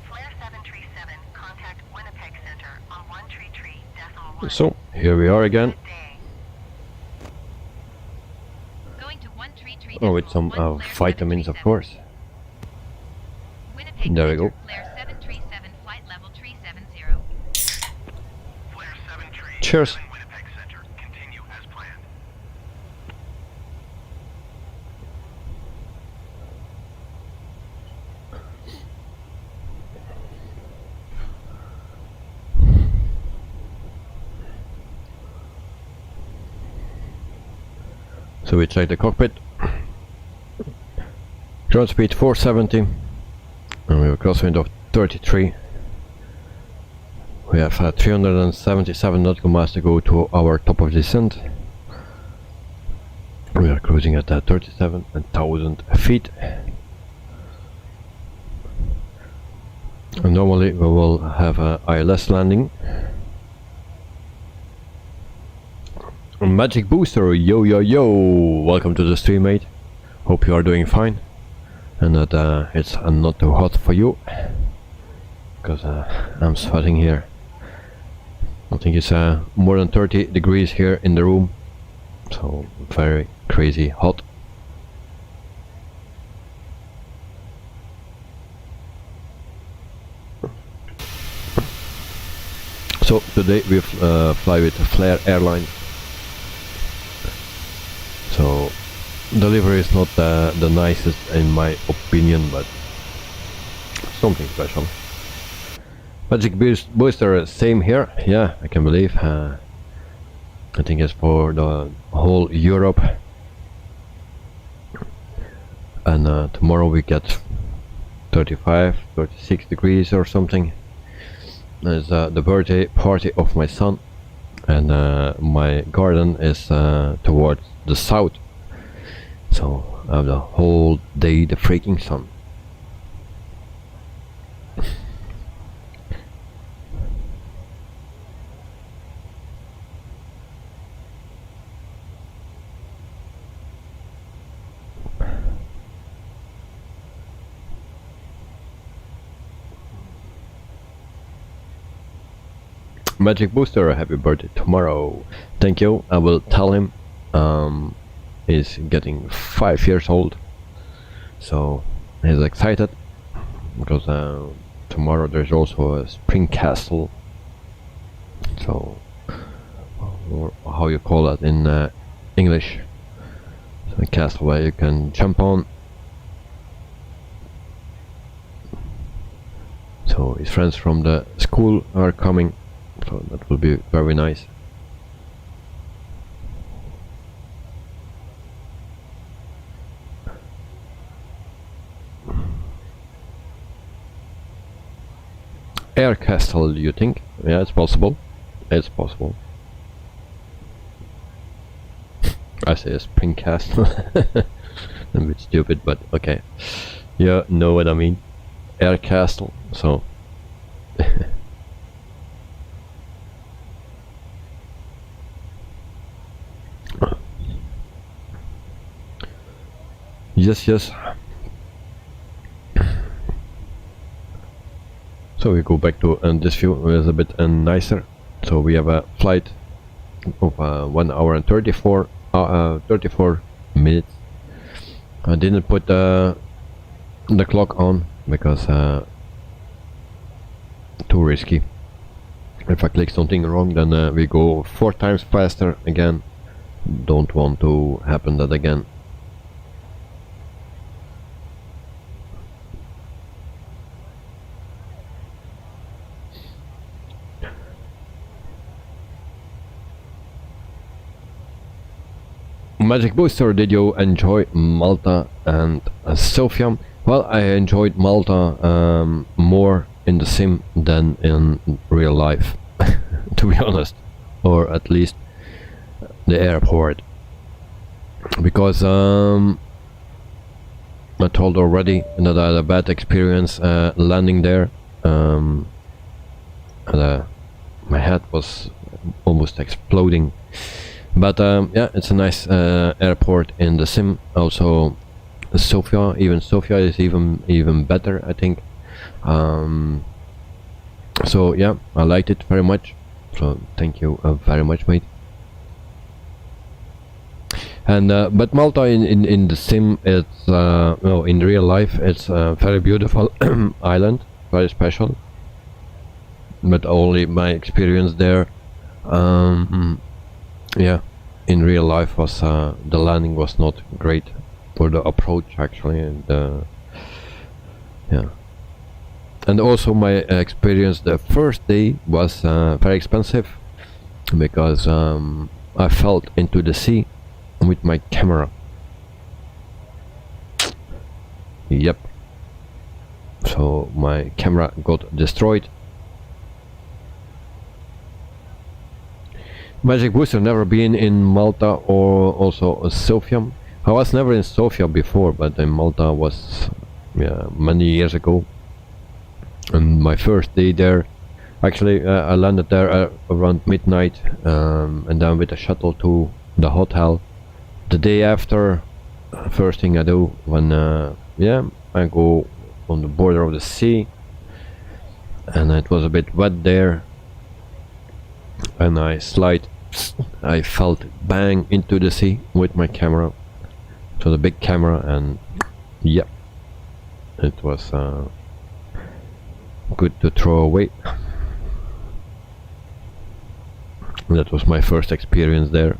D: Flare 737, contact Winnipeg Center on 133.1.
A: So here we are again.
D: Good day.
E: Going to 133.
A: Oh, with some vitamins, of course.
E: Winnipeg
A: There we go.
E: Flare 737 flight level 370.
C: Flare 737
A: Cheers.
C: Winnipeg Center. Continue as planned.
A: So we check the cockpit. Ground speed 470, and we have a crosswind of 33. We have 377 nautical miles to go to our top of descent. We are cruising at 37,000 feet. And normally we will have a ILS landing. Magic Booster, yo yo yo! Welcome to the stream, mate. Hope you are doing fine, and that it's not too hot for you, because I'm sweating here. I think it's more than 30 degrees here in the room, so very crazy hot. So today we fly with Flair Airlines. So delivery is not the nicest in my opinion, but something special. Magic Booster, same here. Yeah, I can believe. I think it's for the whole Europe. And tomorrow we get 35, 36 degrees or something. It's the birthday party of my son, and my garden is towards the south, so I have the whole day the freaking sun. Magic Booster, happy birthday tomorrow. Thank you. I will tell him. He's getting 5 years old, so he's excited because tomorrow there's also a spring castle, so, or how you call that in English, so a castle where you can jump on. So his friends from the school are coming, so that will be very nice. Air castle, you think? Yeah, it's possible. It's possible. I say a spring castle. A bit stupid, but okay. You know what I mean. Air castle, so. Yes, yes. So we go back to this view, is a bit nicer. So we have a flight of 1 hour and 34 minutes. I didn't put the clock on because too risky. If I click something wrong, then we go 4 times faster again. Don't want to happen that again. Magic Booster, did you enjoy Malta and Sofia? Well, I enjoyed Malta more in the sim than in real life, to be honest, or at least the airport, because I told already that I had a bad experience landing there, and my head was almost exploding. But yeah, it's a nice airport in the sim. Also Sofia, even Sofia is even better, I think. So yeah, I liked it very much, so thank you very much, mate. And but Malta in the sim, it's no, in real life it's a very beautiful island, very special. But only my experience there, yeah, in real life was the landing was not great, or the approach actually, and yeah. And also my experience the first day was very expensive, because I fell into the sea with my camera. Yep. So my camera got destroyed. Magic Booster, never been in Malta or also Sofia. I was never in Sofia before, but in Malta was, yeah, many years ago. And my first day there, actually I landed there around midnight, and then with a shuttle to the hotel. The day after, first thing I do when yeah, I go on the border of the sea, and it was a bit wet there, and I felt bang into the sea with my camera, so the big camera, and yeah, it was good to throw away. That was my first experience there.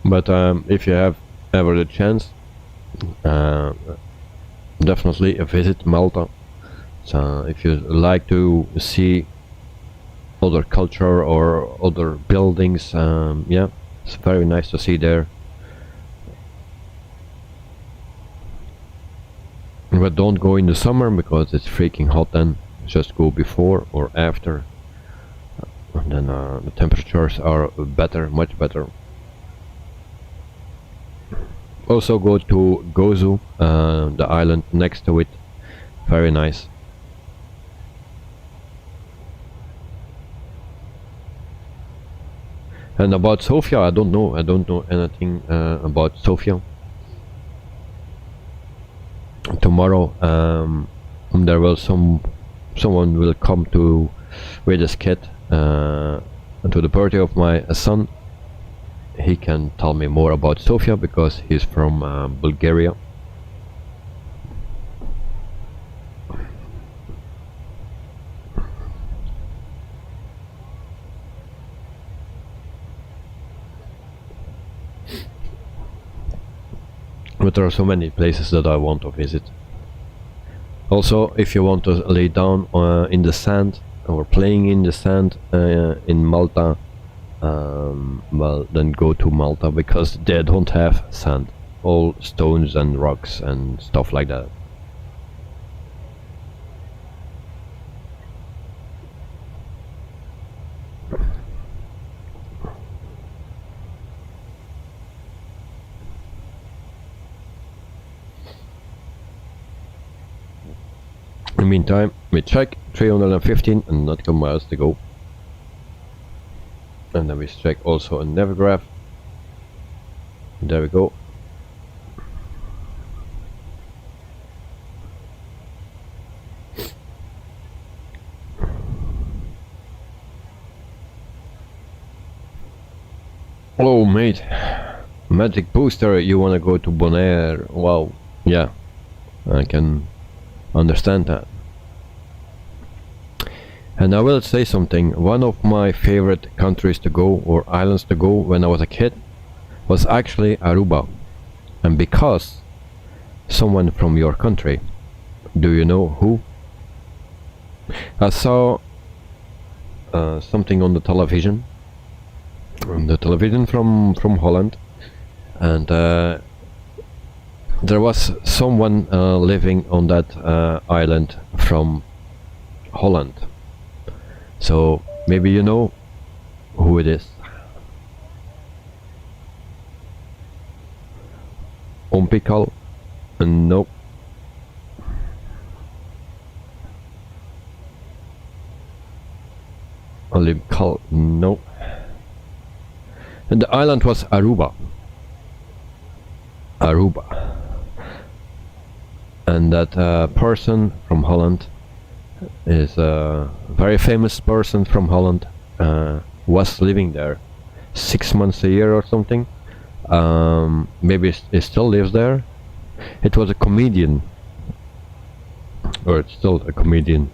A: But if you have ever the chance, definitely visit Malta. So if you like to see other culture or other buildings, yeah, it's very nice to see there. But don't go in the summer because it's freaking hot then. Just go before or after, and then the temperatures are better, much better. Also go to Gozo, the island next to it, very nice. And about Sofia, I don't know anything about Sofia. Tomorrow there will someone will come to with his kid to the birthday of my son. He can tell me more about Sofia because he's from Bulgaria. But there are so many places that I want to visit. Also, if you want to lay down in the sand or playing in the sand in Malta, well, then go to Malta because they don't have sand, all stones and rocks and stuff like that. In the meantime, we check 315 and nautical miles to go. And then we check also a Navigraph. There we go. Oh mate, Magic Booster, you wanna go to Bonaire? Wow, yeah, I can understand that. And I will say something, one of my favorite countries to go, or islands to go when I was a kid, was actually Aruba. And because someone from your country, do you know who? I saw something on the television from Holland, and there was someone living on that island from Holland. So maybe you know who it is. Ompikal? No. Olimkal? No. And the island was Aruba. Aruba. And that person from Holland is a very famous person from Holland, was living there 6 months a year or something. Maybe he still lives there. It was a comedian, or it's still a comedian.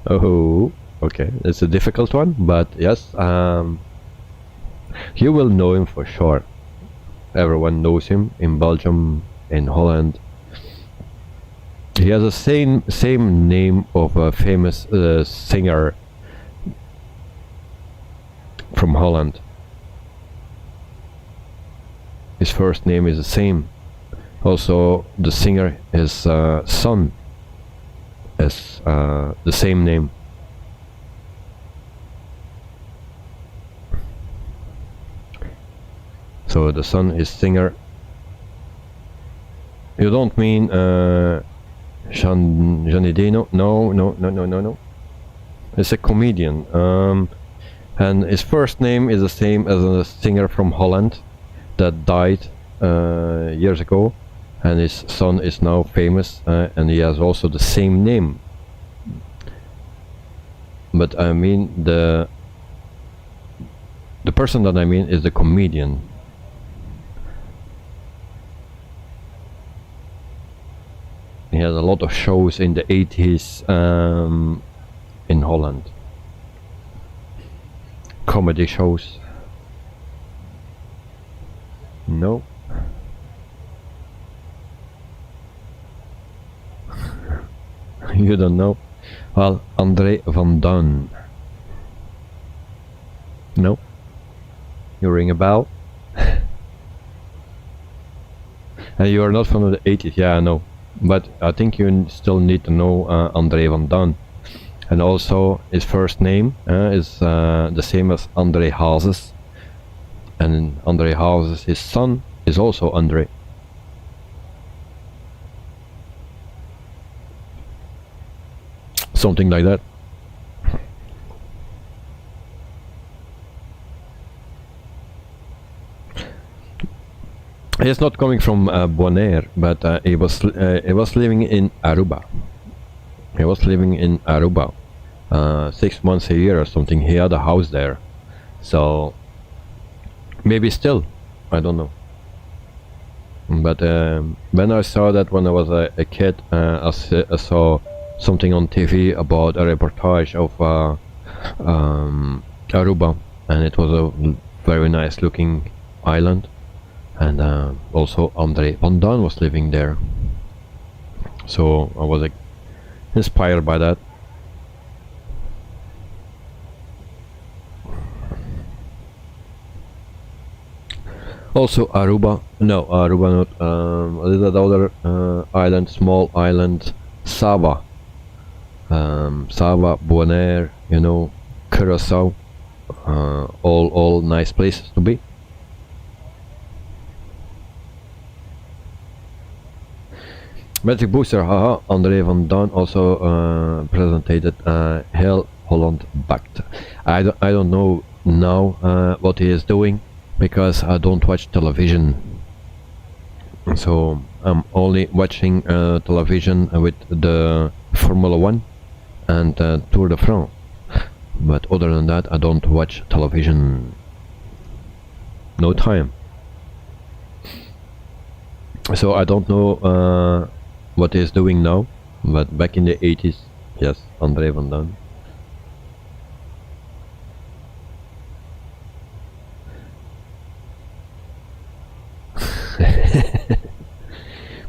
A: Oh, okay, it's a difficult one, but yes, you will know him for sure. Everyone knows him in Belgium, in Holland. He has the same name of a famous singer from Holland. His first name is the same. Also, the singer, his son, is the same name. So the son is singer. You don't mean Johnny Dino? No. It's a comedian. And his first name is the same as a singer from Holland that died years ago. And his son is now famous, and he has also the same name. But I mean the person that I mean is the comedian. He has a lot of shows in the 80s in Holland. Comedy shows. No. You don't know? Well, André van Duin. No? You ring a bell? And you are not from the 80s, yeah, I know. But I think you still need to know André van Duin. And also, his first name is the same as André Hazes. And André Hazes, his son, is also André. Something like that. He's not coming from Bonaire, but he was living in Aruba. He was living in Aruba 6 months a year or something. He had a house there, so maybe still, I don't know. But when I saw that when I was a kid, I saw something on TV about a reportage of Aruba, and it was a very nice looking island, and also André van Duin was living there, so I was inspired by that. Also Aruba, no, Aruba not, that other island, small island, Saba. Saba, Bonaire, you know, Curacao, all nice places to be. Magic Booster, haha, André van Duin also presented Heel Holland Bakt. I don't know now what he is doing, because I don't watch television. So I'm only watching television with the Formula 1 and Tour de France, but other than that I don't watch television. No time. So I don't know what he's doing now, but back in the 80s, yes, André van Duin.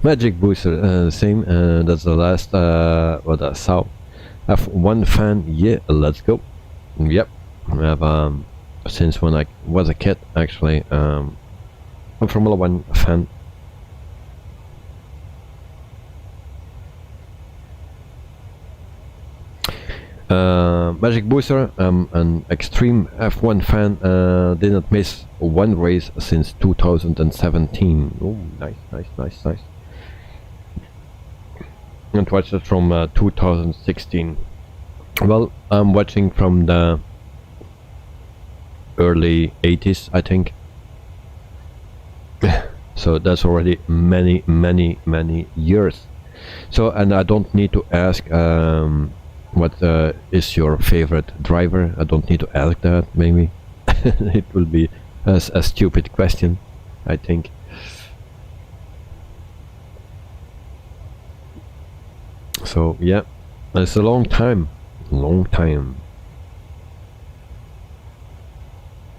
A: Magic Booster, same, that's the last what I saw. F1 fan, yeah, let's go. Yep, I have since when I was a kid, actually, I'm a Formula 1 fan. Magic Booster, an extreme F1 fan, did not miss one race since 2017. Oh, nice. And watched it from 2016. Well, I'm watching from the early 80s, I think. So that's already many years. So, and I don't need to ask what is your favorite driver. I don't need to ask that, maybe. It will be a stupid question, I think. So yeah, it's a long time.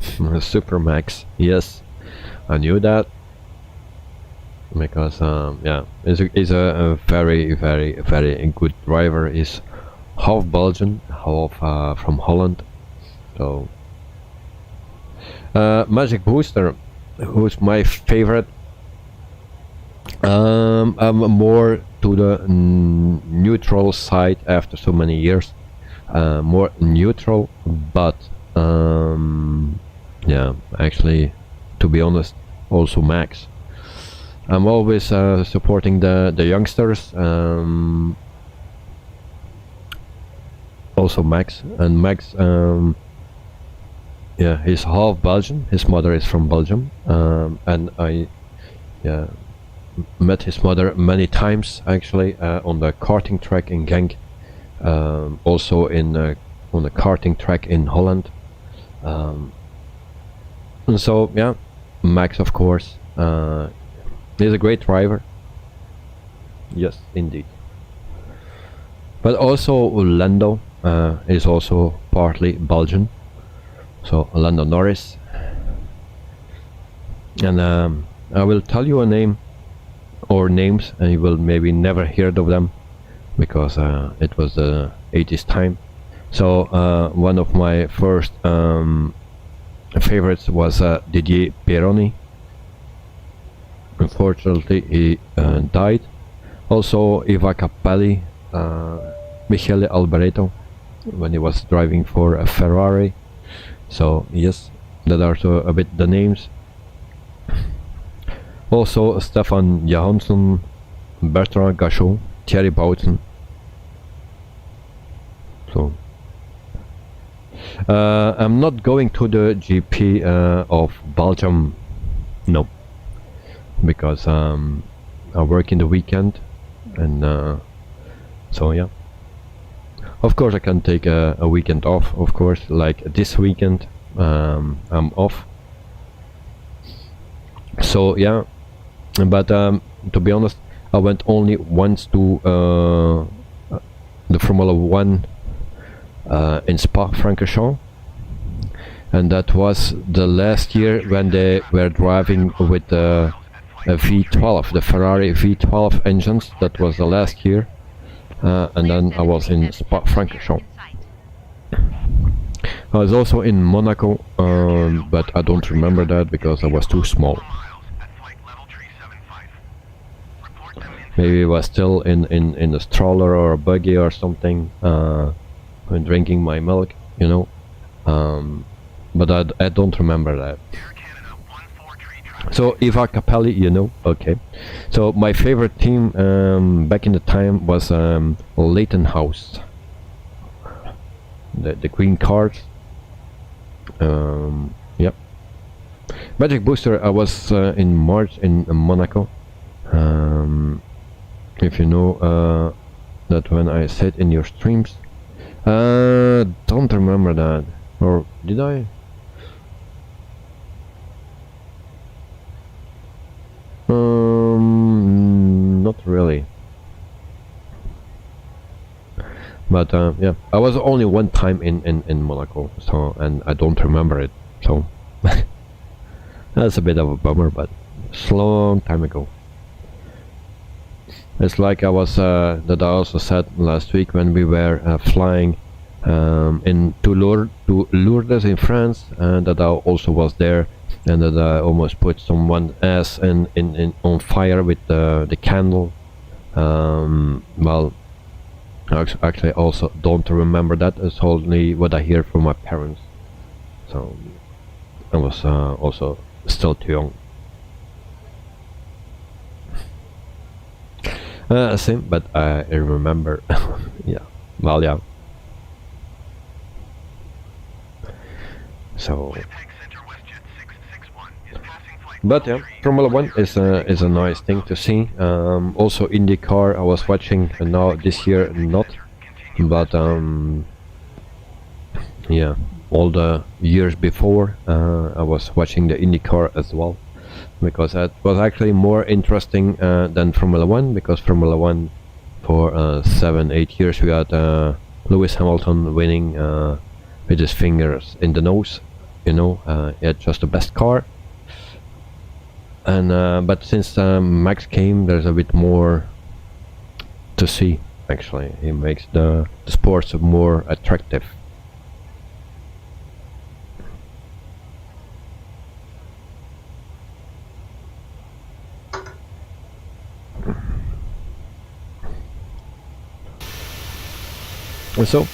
A: Supermax, yes, I knew that, because yeah, is a very good driver. Is half Belgian, half from Holland. So Magic Booster, who's my favorite. I'm more to the neutral side after so many years. More neutral, but yeah, actually, to be honest, also Max. I'm always supporting the youngsters. Also Max, and Max, yeah, he's half Belgian. His mother is from Belgium, and I, yeah, met his mother many times actually on the karting track in Genk, also in on the karting track in Holland. And so yeah, Max, of course, he's a great driver. Yes, indeed. But also Lando is also partly Belgian. So Lando Norris. And I will tell you a name or names, and you will maybe never heard of them, because it was the 80s time. So one of my first favorites was Didier Pironi. Unfortunately, he died. Also Eva Capelli, Michele Alboreto, when he was driving for a Ferrari. So yes, that are so a bit the names. Also Stefan Johansson, Bertrand Gachot, Thierry Boutsen. So I'm not going to the GP of Belgium, no, because I work in the weekend, and so yeah. Of course I can take a weekend off, of course, like this weekend I'm off. So yeah, but to be honest, I went only once to the Formula 1 in Spa-Francorchamps, and that was the last year when they were driving with a V12, the Ferrari V12 engines. That was the last year, and then I was in Spa-Francorchamps. I was also in Monaco, but I don't remember that because I was too small. Maybe I was still in a stroller or a buggy or something, when drinking my milk, you know. But I don't remember that. So Eva Capelli, you know, okay. So my favorite team back in the time was Leighton House, the green cars. Yep. Magic Booster, I was in March in Monaco. If you know that when I said in your streams, don't remember that, or did I? Not really. But yeah, I was only one time in Monaco, so, and I don't remember it, so that's a bit of a bummer, but it's a long time ago. It's like I was that I also said last week when we were flying to Lourdes in France, and that I also was there, and that I almost put someone's ass on fire with the candle. Well, actually I also don't remember that. It's only what I hear from my parents. So I was also still too young. Same, but I remember. Yeah, well, yeah. So,
C: Winnipeg Center WestJet 661 is passing flight
A: but yeah, Formula One is a nice thing to see. Also IndyCar I was watching, and now this year not, but yeah, all the years before I was watching the IndyCar as well, because that was actually more interesting than Formula One, because Formula One for 7-8 years we had Lewis Hamilton winning with his fingers in the nose, you know. He had just the best car, and but since Max came, there's a bit more to see. Actually, he makes the sports more attractive. So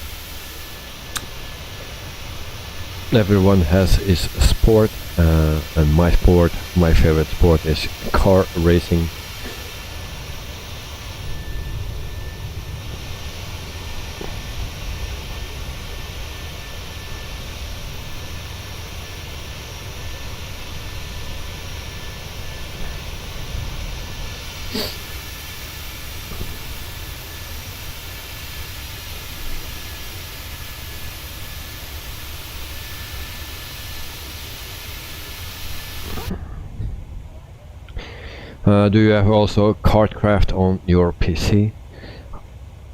A: everyone has his sport, and my favorite sport is car racing. Do you have also Kartcraft on your PC?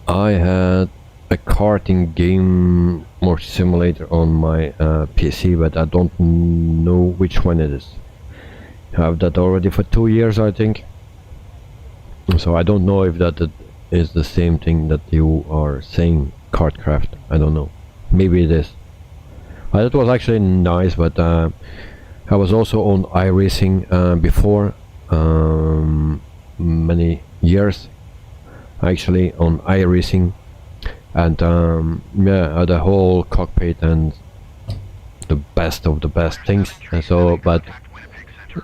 A: I had a karting game or simulator on my PC, but I don't know which one it is. I have that already for 2 years, I think. So I don't know if that is the same thing that you are saying, Kartcraft. I don't know. Maybe it is. It was actually nice, but I was also on iRacing before. Many years actually on iRacing, and yeah, the whole cockpit and the best of the best things. So, but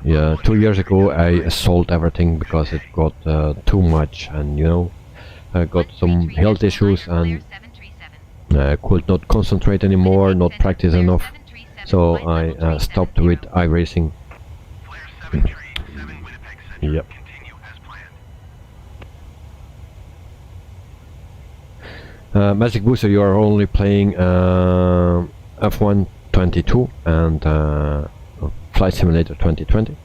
A: yeah, 2 years ago I sold everything because it got too much, and you know, I got some health issues and I could not concentrate anymore, not practice enough, so I stopped with iRacing. Yep. Magic Booster, you are only playing F1 22 and Flight Simulator 2020.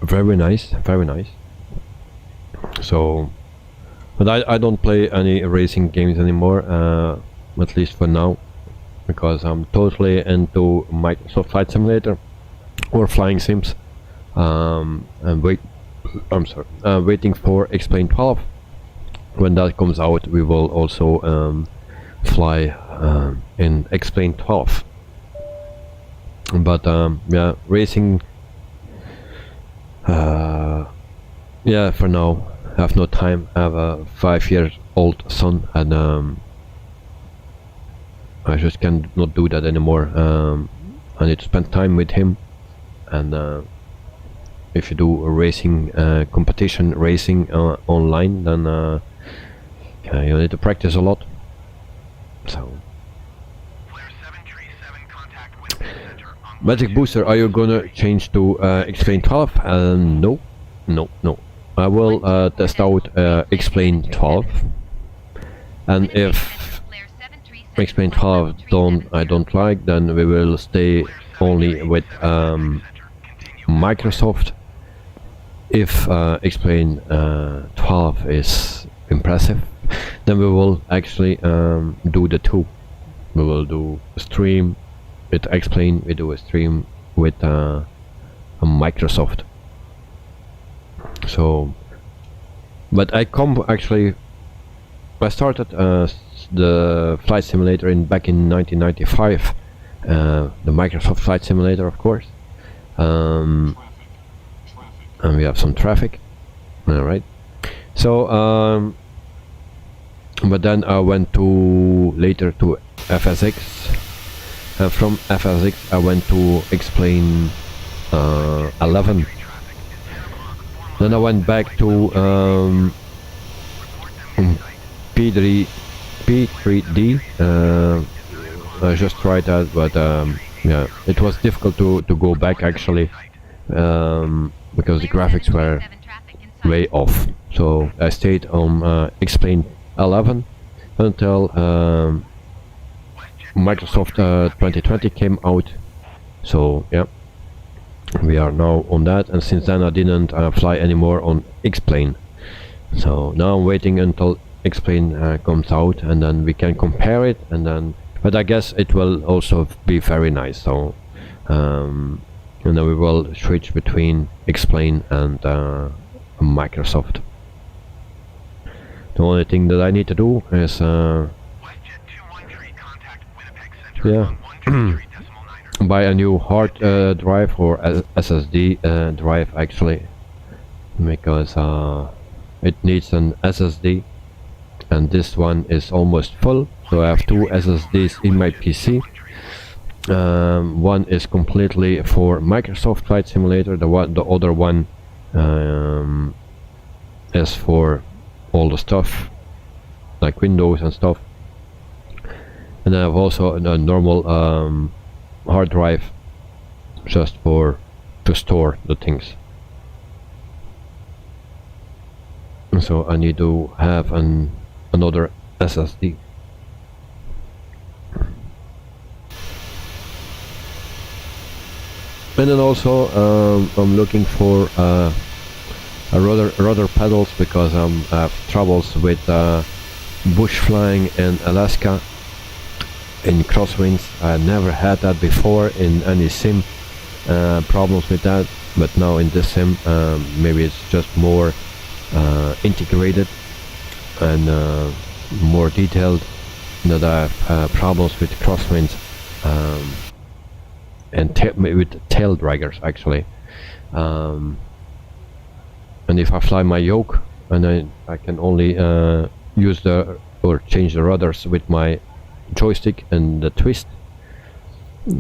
A: Very nice, very nice. So, but I don't play any racing games anymore, at least for now, because I'm totally into Microsoft Flight Simulator or flying sims. I'm waiting for Explain 12. When that comes out, we will also fly in Explain 12. But yeah, racing. Yeah, for now, I have no time. I have a 5-year-old son, and I just cannot do that anymore. I need to spend time with him, and if you do a racing competition racing online, then you need to practice a lot. So, Magic Booster, are you gonna change to Explain 12? No. I will test out Explain 12, and if Explain 12 I don't like, then we will stay only with Microsoft. If Explain 12 is impressive, then we will actually do the two. We will do a stream with Explain, we do a stream with a Microsoft. So, but I started the flight simulator back in 1995, the Microsoft Flight Simulator, of course. And we have some traffic. Alright. So, but then I went later to FSX. From FSX I went to Explain 11. Then I went back to P3D I just tried that, but yeah, it was difficult to go back actually, because the graphics were way off. So I stayed on Explain 11 until Microsoft 2020 came out. So yeah, we are now on that, and since then I didn't fly anymore on Explain. So now I'm waiting until Explain comes out, and then we can compare it, and then, but I guess it will also be very nice. So and then we will switch between Explain and Microsoft. The only thing that I need to do is
C: WestJet 213, contact Winnipeg Center
A: yeah,
C: on 123.9.
A: buy a new hard drive or SSD drive actually, because it needs an SSD, and this one is almost full. So I have two SSDs in my PC. One is completely for Microsoft Flight Simulator. The other one is for all the stuff like Windows and stuff. And I have also a normal hard drive just for to store the things. So I need to have another SSD. And then also I'm looking for rudder pedals, because I have troubles with bush flying in Alaska in crosswinds. I never had that before in any sim, problems with that, but now in this sim maybe it's just more integrated and more detailed, that I have problems with crosswinds and with tail draggers actually. And if I fly my yoke, and I can only use or change the rudders with my joystick and the twist.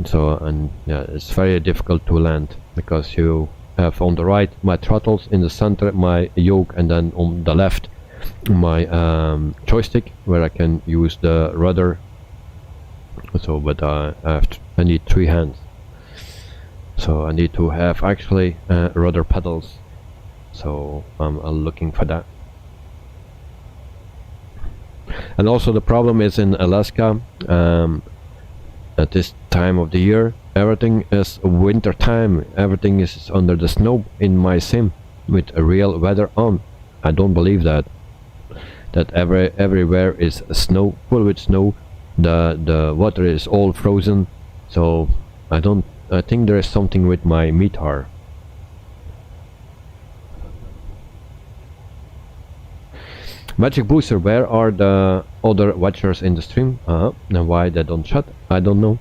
A: So, and yeah, it's very difficult to land, because you have on the right my throttles, in the center my yoke, and then on the left my joystick, where I can use the rudder. So, but I need three hands, so I need to have actually rudder pedals. So I'm looking for that. And also the problem is in Alaska, at this time of the year, everything is winter time. Everything is under the snow in my sim with a real weather on. I don't believe that everywhere is snow, full with snow. The water is all frozen. So I think there is something with my METAR. Magic Booster, where are the other watchers in the stream? And why they don't chat, I don't know.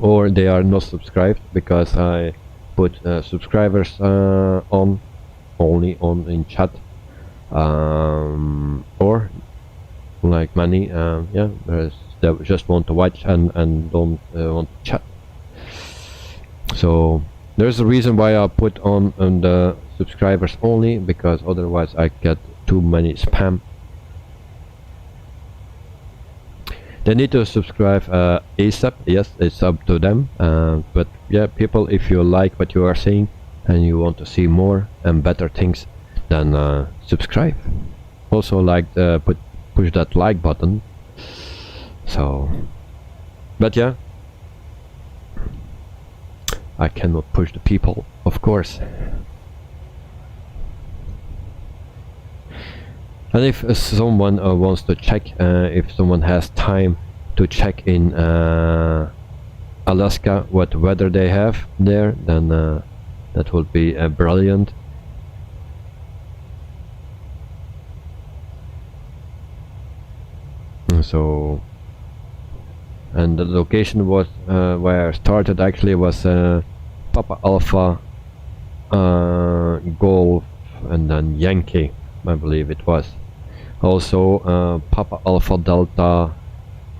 A: Or they are not subscribed, because I put subscribers only on in chat. Or like many, yeah, they just want to watch and don't want to chat. So there's a reason why I put on the subscribers only, because otherwise I get too many spam. They need to subscribe ASAP. Yes, it's up to them. But yeah, people, if you like what you are seeing and you want to see more and better things, then subscribe. Also, like push that like button. So, but yeah, I cannot push the people, of course. And if someone wants to check, if someone has time to check in Alaska what weather they have there, then that would be brilliant. So, and the location was where I started actually was Papa Alpha Golf and then Yankee, I believe it was. Also Papa Alpha Delta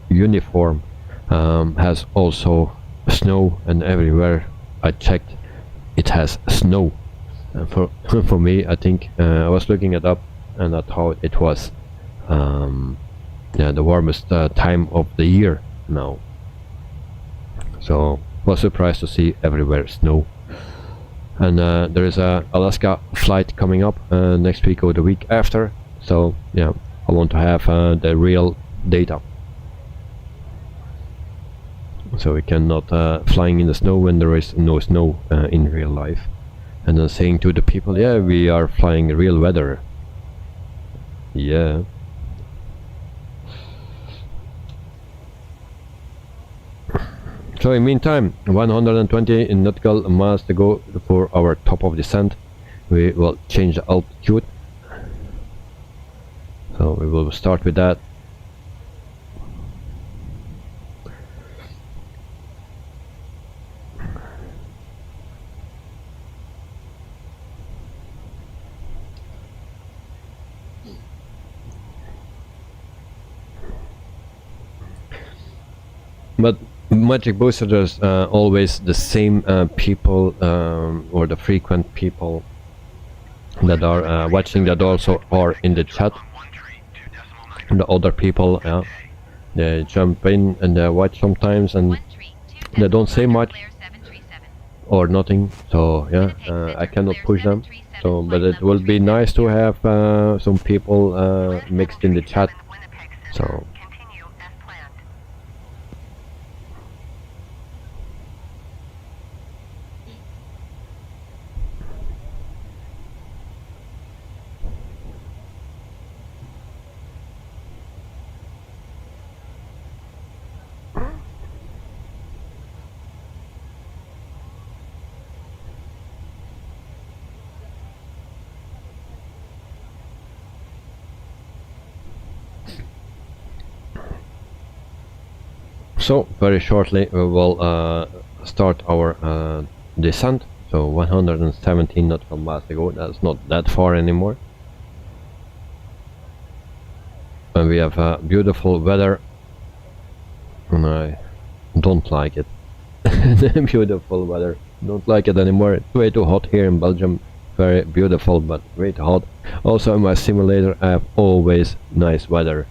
A: Uniform has also snow, and everywhere I checked it has snow. For me, I think I was looking it up, and I thought it was yeah, the warmest time of the year now. so was surprised to see everywhere snow. And there is a Alaska flight coming up next week or the week after, so yeah, I want to have the real data, so we cannot flying in the snow when there is no snow in real life, and then saying to the people, yeah, we are flying real weather. Yeah. So in meantime, 120 nautical miles to go for our top of descent. We will change the altitude, so we will start with that. But Magic Booster, there's always the same people or the frequent people that are watching, that also are in the chat. And the other people, they jump in and they watch sometimes, and they don't say much or nothing. So yeah, I cannot push them. So, but it will be nice to have some people mixed in the chat. So. So very shortly we will start our descent. So 117 nautical miles to go. That's not that far anymore, and we have beautiful weather, and I don't like it. Beautiful weather, don't like it anymore. It's way too hot here in Belgium. Very beautiful, but way too hot. Also in my simulator I have always nice weather.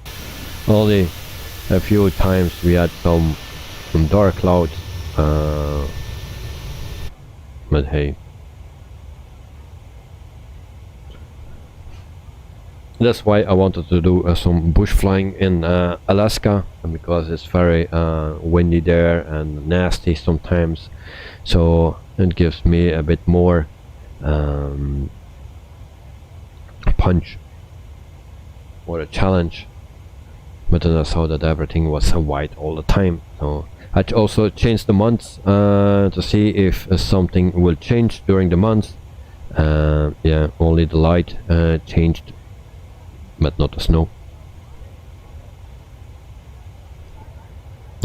A: Only a few times we had some dark clouds, but hey, that's why I wanted to do some bush flying in Alaska, because it's very windy there and nasty sometimes, so it gives me a bit more punch or a challenge. But then I saw that everything was white all the time, so I also changed the months to see if something will change during the months. Yeah, only the light changed, but not the snow.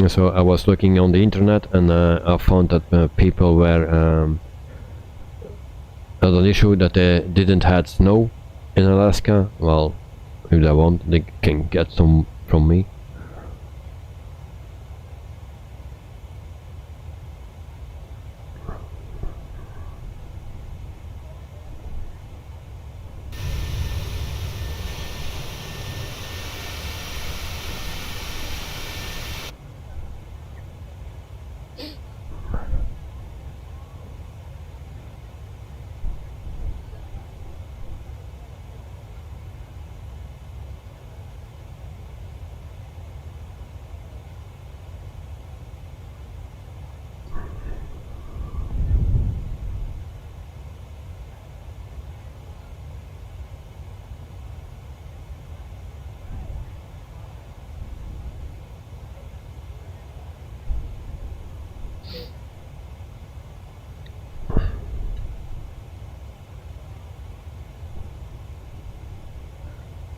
A: So I was looking on the internet, and I found that people were had an issue that they didn't have snow in Alaska. Well, if they want, they can get some from me.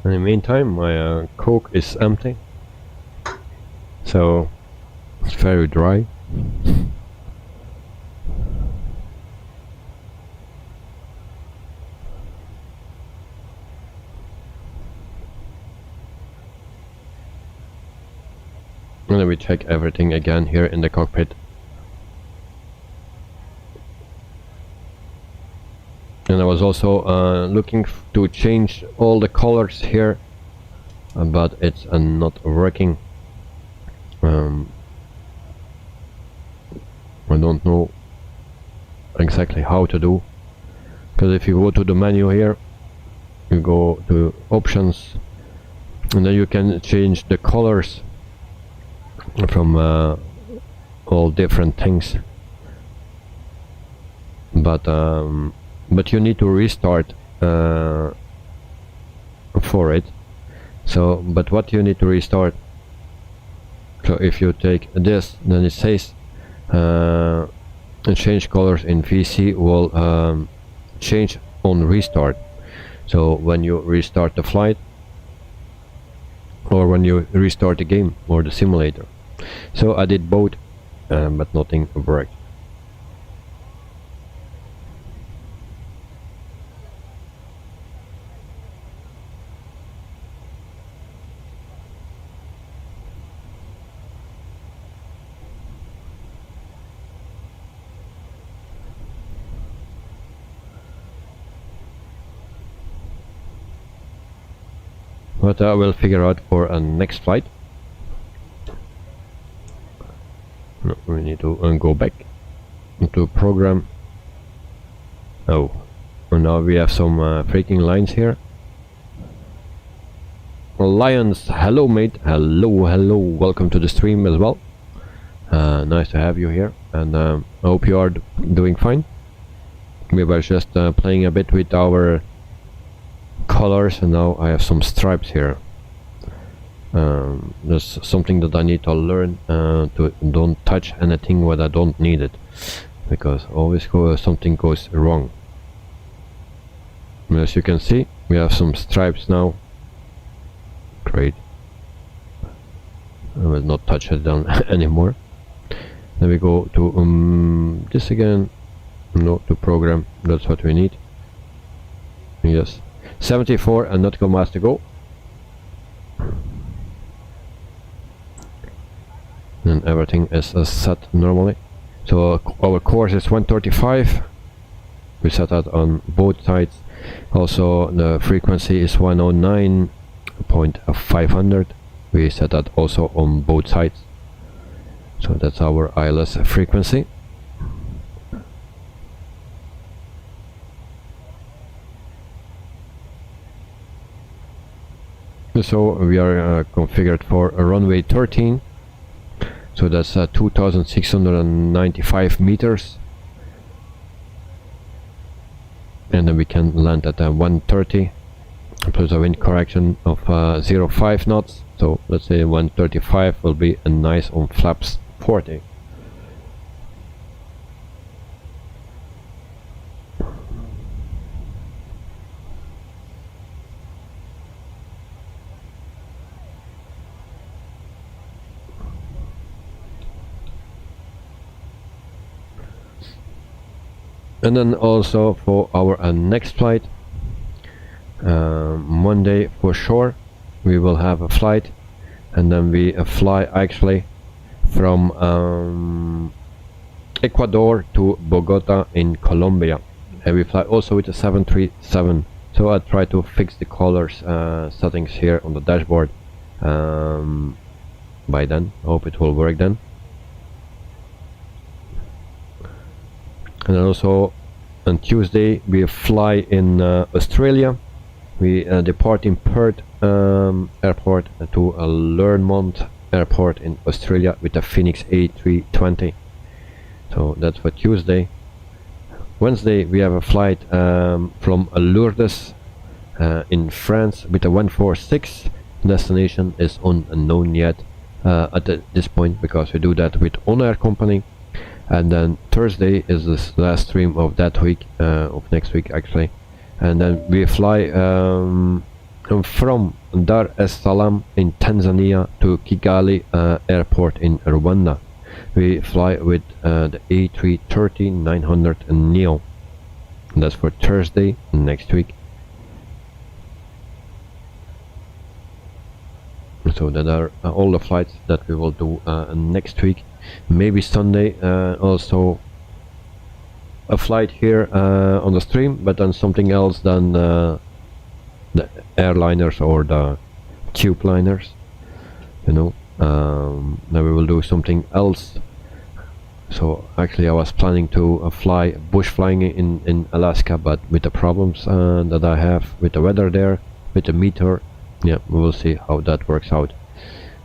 A: In the meantime, my Coke is empty, so it's very dry. And then we check everything again here in the cockpit. And I was also looking to change all the colors here, but it's not working. I don't know exactly how to do, because if you go to the menu here, you go to options, and then you can change the colors from all different things, but you need to restart for it. So but what you need to restart, so if you take this, then it says change colors in VC will change on restart. So when you restart the flight, or when you restart the game or the simulator. So I did both, but nothing worked. But I will figure out for a next flight. No, we need to go back into program. Oh, and now we have some freaking lines here. Lions, hello mate, hello, welcome to the stream as well. Nice to have you here, and I hope you are doing fine. We were just playing a bit with our colors, and now I have some stripes here. There's something that I need to learn, to don't touch anything when I don't need it, because always something goes wrong. As you can see, we have some stripes now. Great. I will not touch it down anymore. Then we go to this again. No, to program, that's what we need. Yes, 74 and nautical miles to go. And everything is set normally. So our course is 135. We set that on both sides. Also the frequency is 109.500. We set that also on both sides. So that's our ILS frequency. So we are configured for a runway 13. So that's 2,695 meters. And then we can land at 130 plus a wind correction of 0.5 knots. So let's say 135 will be a nice on flaps 40. And then also for our next flight, Monday for sure, we will have a flight, and then we fly actually from Ecuador to Bogota in Colombia, and we fly also with a 737. So I try to fix the colors settings here on the dashboard by then. I hope it will work then. And then also on Tuesday we fly in Australia. We depart in Perth airport to Learmonth airport in Australia with a Phoenix A320. So that's for Tuesday. Wednesday we have a flight from Lourdes in France with a 146. Destination is unknown yet at this point, because we do that with On Air company. And then Thursday is the last stream of that week, of next week actually. And then we fly from Dar es Salaam in Tanzania to Kigali airport in Rwanda. We fly with the A330-900 Neo. And that's for Thursday next week. So that are all the flights that we will do next week. Maybe Sunday also a flight here on the stream, but then something else than the airliners or the tube liners, you know. Then we will do something else. So So actually I was planning to fly bush flying in Alaska, but with the problems that I have with the weather there, with the meter, yeah, we will see how that works out.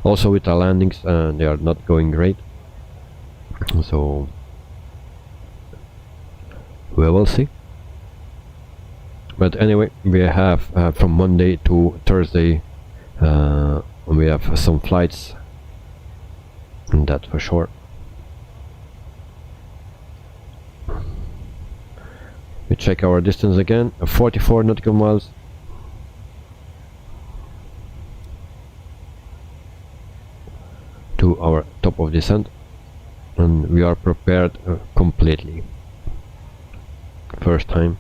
A: Also with the landings, they are not going great, so we will see. But anyway, we have from Monday to Thursday we have some flights, and that for sure. We check our distance again, 44 nautical miles. To our top of descent, and we are prepared completely. First time.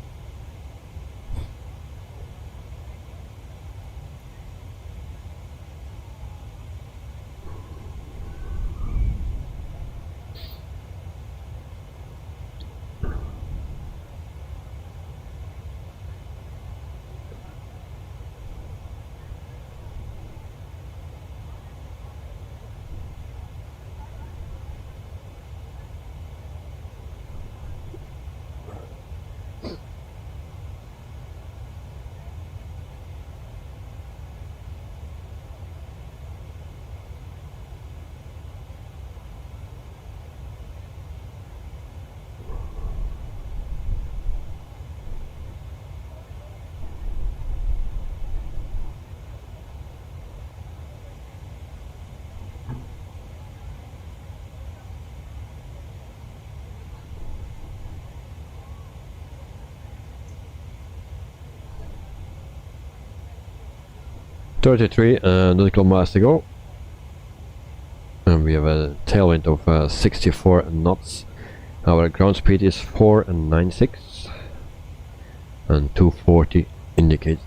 A: .33 nautical miles to go, and we have a tailwind of 64 knots. Our ground speed is 496 and 240 indicates.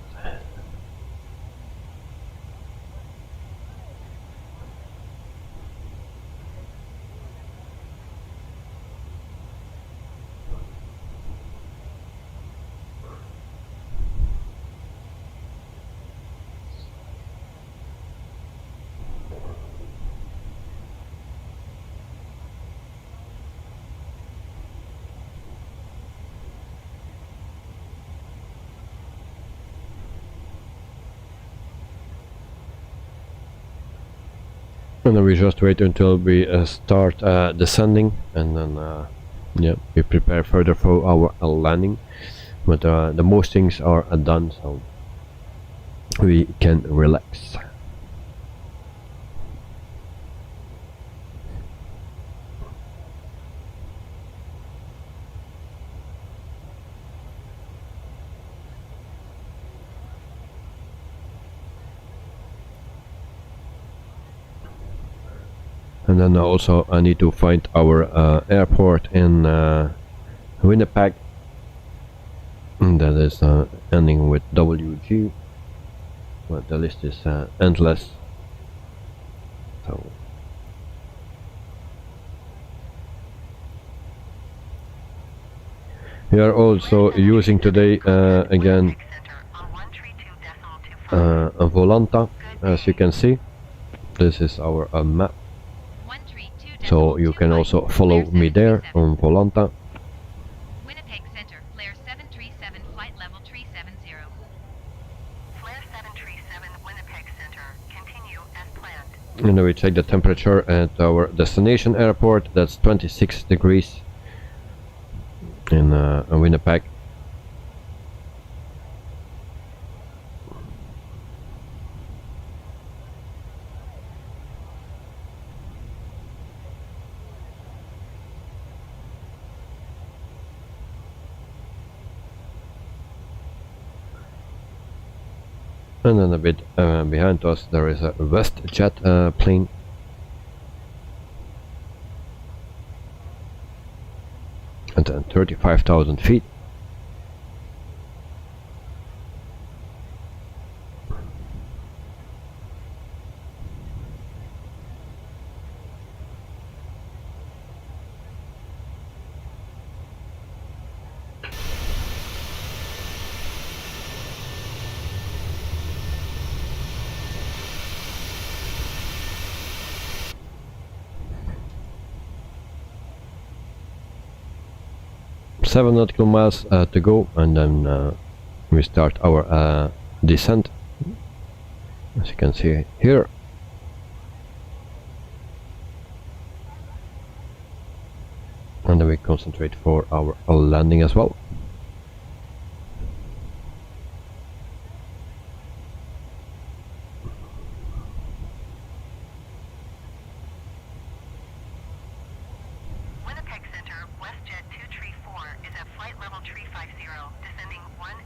A: And then we just wait until we start descending, and then yeah, we prepare further for our landing. But the most things are done, so we can relax. And then also I need to find our airport in Winnipeg, and that is ending with WG, but the list is endless. So we are also using today again a Volanta, as you can see. This is our map. So you can also follow me there on Volanta.
E: Winnipeg Center, flare 737, flight level 370.
D: Flare 737 Winnipeg Center. Continue as planned.
A: And then we check the temperature at our destination airport. That's 26 degrees in Winnipeg. And then a bit behind us there is a WestJet plane. And then 35,000 feet. 7 nautical miles to go, and then we start our descent, as you can see here. And then we concentrate for our landing as well.
D: Winnipeg Center, WestJet 234 is at flight level 350, descending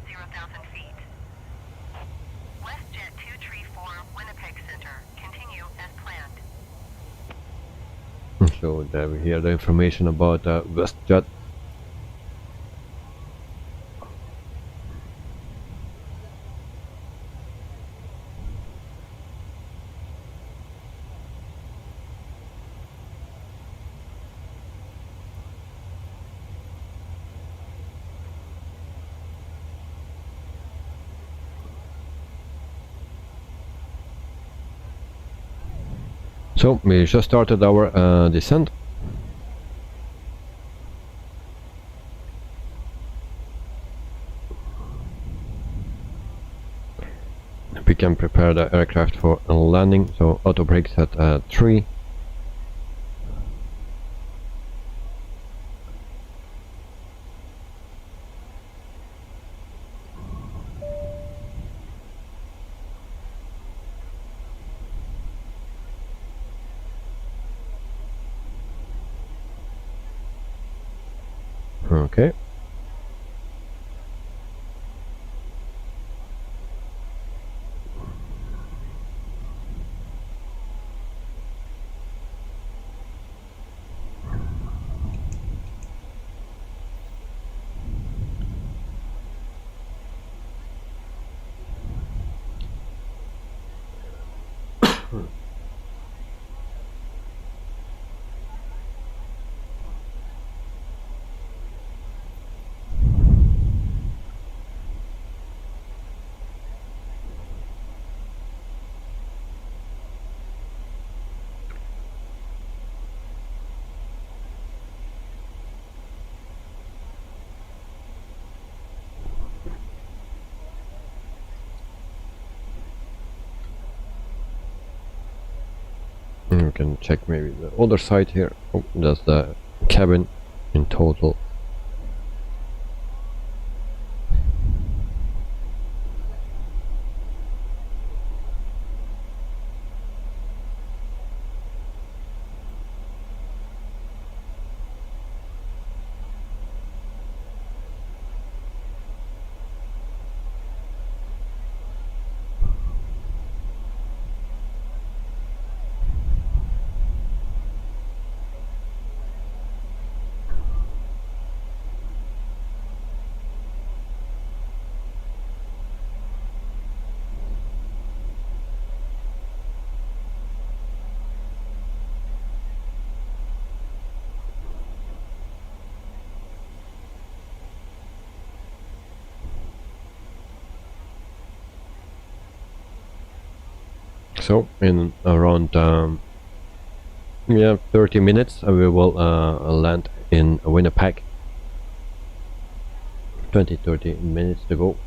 D: 10,000 feet. WestJet 234, Winnipeg Center, continue as planned.
A: So there we hear the information about WestJet. So we just started our descent. We can prepare the aircraft for a landing, so auto brakes at 3. Okay. You can check maybe the other side here. Oh, that's the cabin in total. So in around 30 minutes we will land in Winnipeg. 20-30 minutes to go.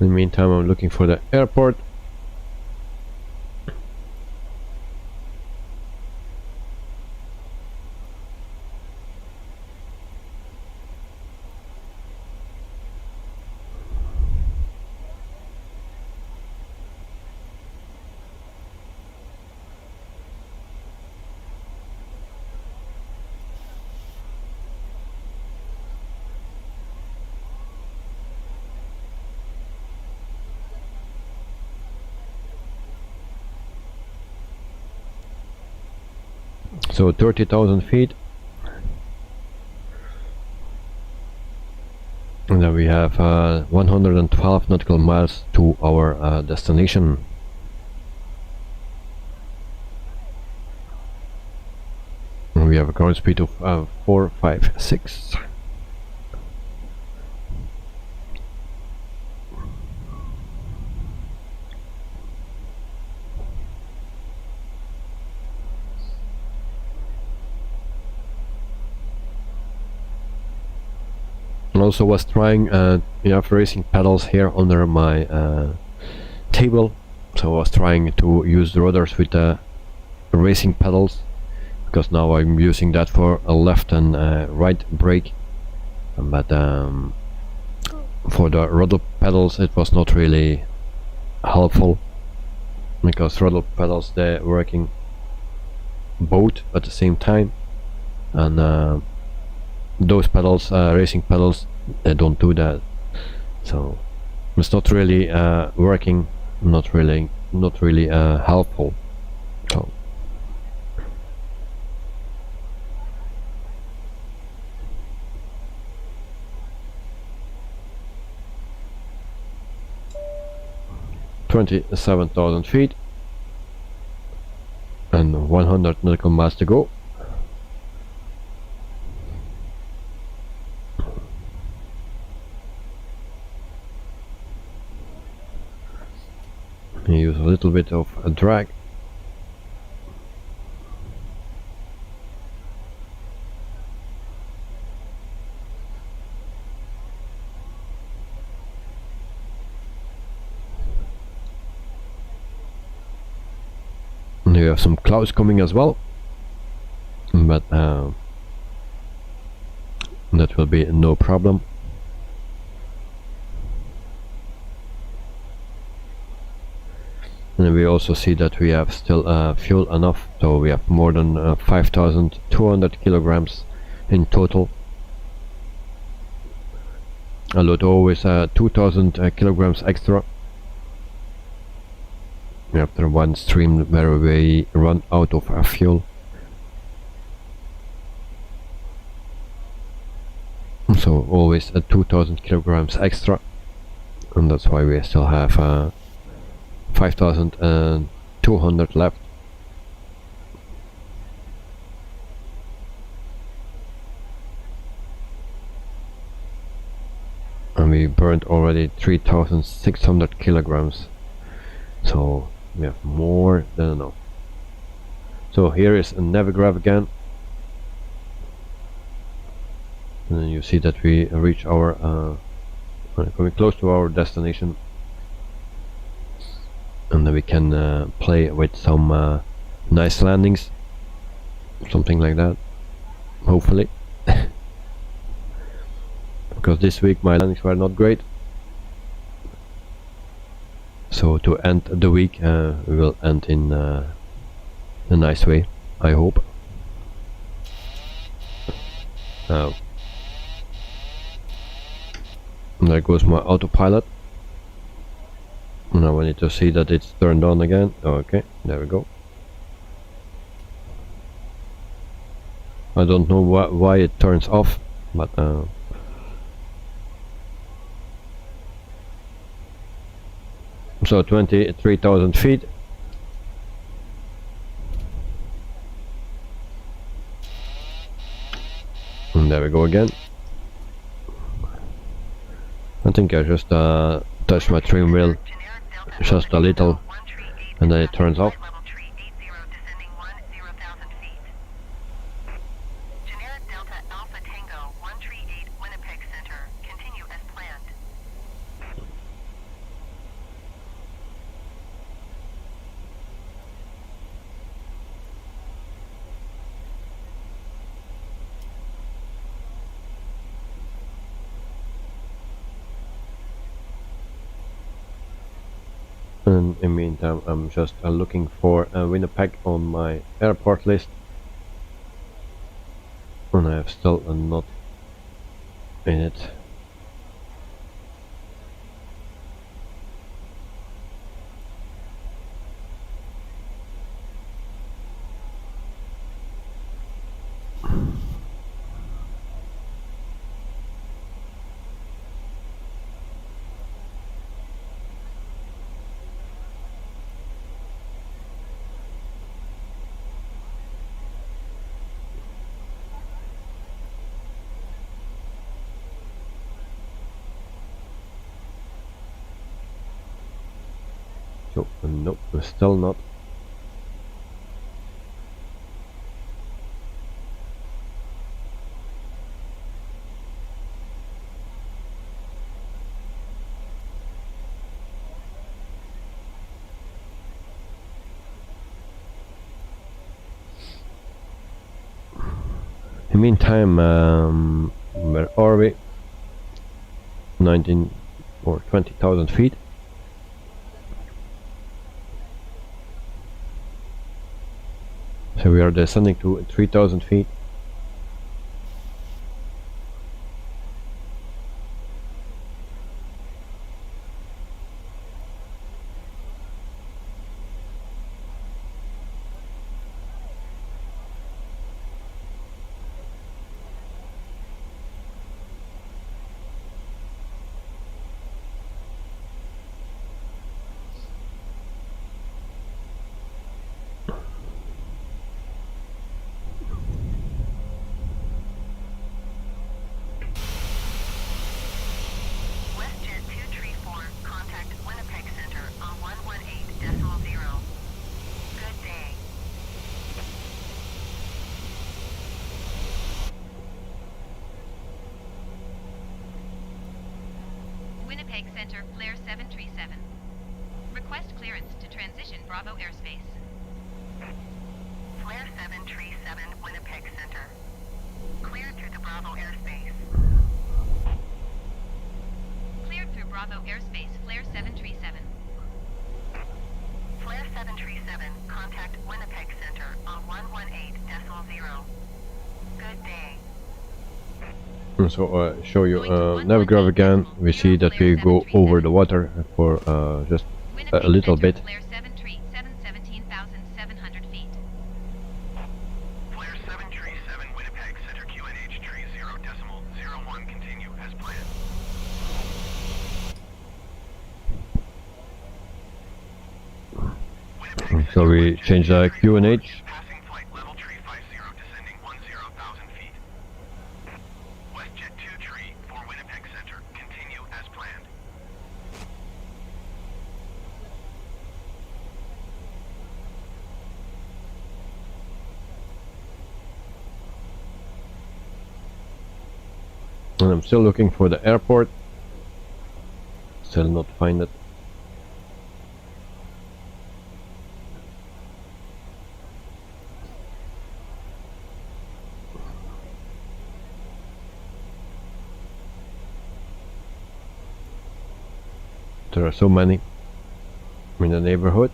A: In the meantime, I'm looking for the airport. So 30,000 feet. Now we have 112 nautical miles to our destination. We have a current speed of 456. And also was trying, you have racing pedals here under my table, so I was trying to use the rudders with the racing pedals, because now I'm using that for a left and right brake, but for the throttle pedals it was not really helpful, because throttle pedals, they're working both at the same time, and those pedals, racing pedals, they don't do that, so it's not really working, not really helpful. So $27,000 feet and 100 nautical miles to go. Use a little bit of a drag. And you have some clouds coming as well, but that will be no problem. And we also see that we have still fuel enough, so we have more than 5,200 kilograms in total. A load always 2,000 kilograms extra after one stream where we run out of fuel. So always 2,000 kilograms extra, and that's why we still have 5,200 left. And we burned already 3,600 kilograms, so we have more than enough. So here is a Navigraph again, and then you see that we reach our coming close to our destination. And then we can play with some nice landings, something like that, hopefully. Because this week my landings were not great. So to end the week, we will end in a nice way, I hope. Now, there goes my autopilot. Now I need to see that it's turned on again. Okay, there we go. I don't know why it turns off, but so 23,000 feet. And there we go again. I think I just touched my trim wheel just a little, and then it turns off.
D: Generic Delta Alpha Tango 138 Winnipeg Center. Continue as planned.
A: And in the meantime, I'm just looking for Winnipeg on my airport list, and I have still not in it. So nope, still not. In the meantime, where are we? 19 or 20,000 feet. So we are descending to 3,000 feet.
D: WestJet 234, contact Winnipeg Center on 118.0. Good day.
E: Winnipeg Center, Flare 737. Request clearance to transition Bravo airspace.
D: Flare 737, Winnipeg Center. Cleared through the Bravo airspace.
E: Cleared through Bravo airspace, Flare 737.
D: Flare 737, contact Winnipeg Center on 118.0. Good day.
A: So show you Navigraph again. We see that we go over the water for just a little bit.
E: Flare 737, 17,700 feet.
C: Flare 737 Winnipeg Center QNH tree 0.01 continue as planned. Winnipeg
A: So we change the QNH.
C: passing flight level tree 50 descending 10,000 feet. WestJet 2 tree for Winnipeg Center continue as planned.
A: And I'm still looking for the airport. Still not find it. There are so many in the neighborhood.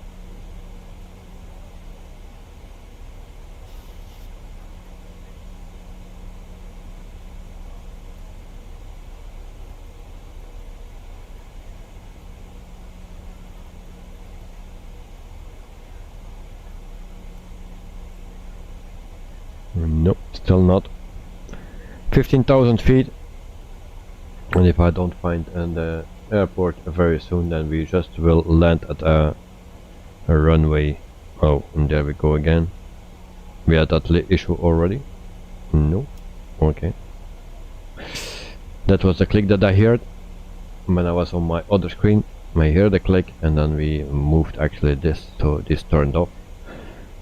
A: Nope, still not. 15,000 feet. And if I don't find an airport very soon, then we just will land at a runway. Oh, and there we go again. We had that issue already. No. Okay. That was the click that I heard when I was on my other screen. I heard the click and then we moved actually this, so this turned off.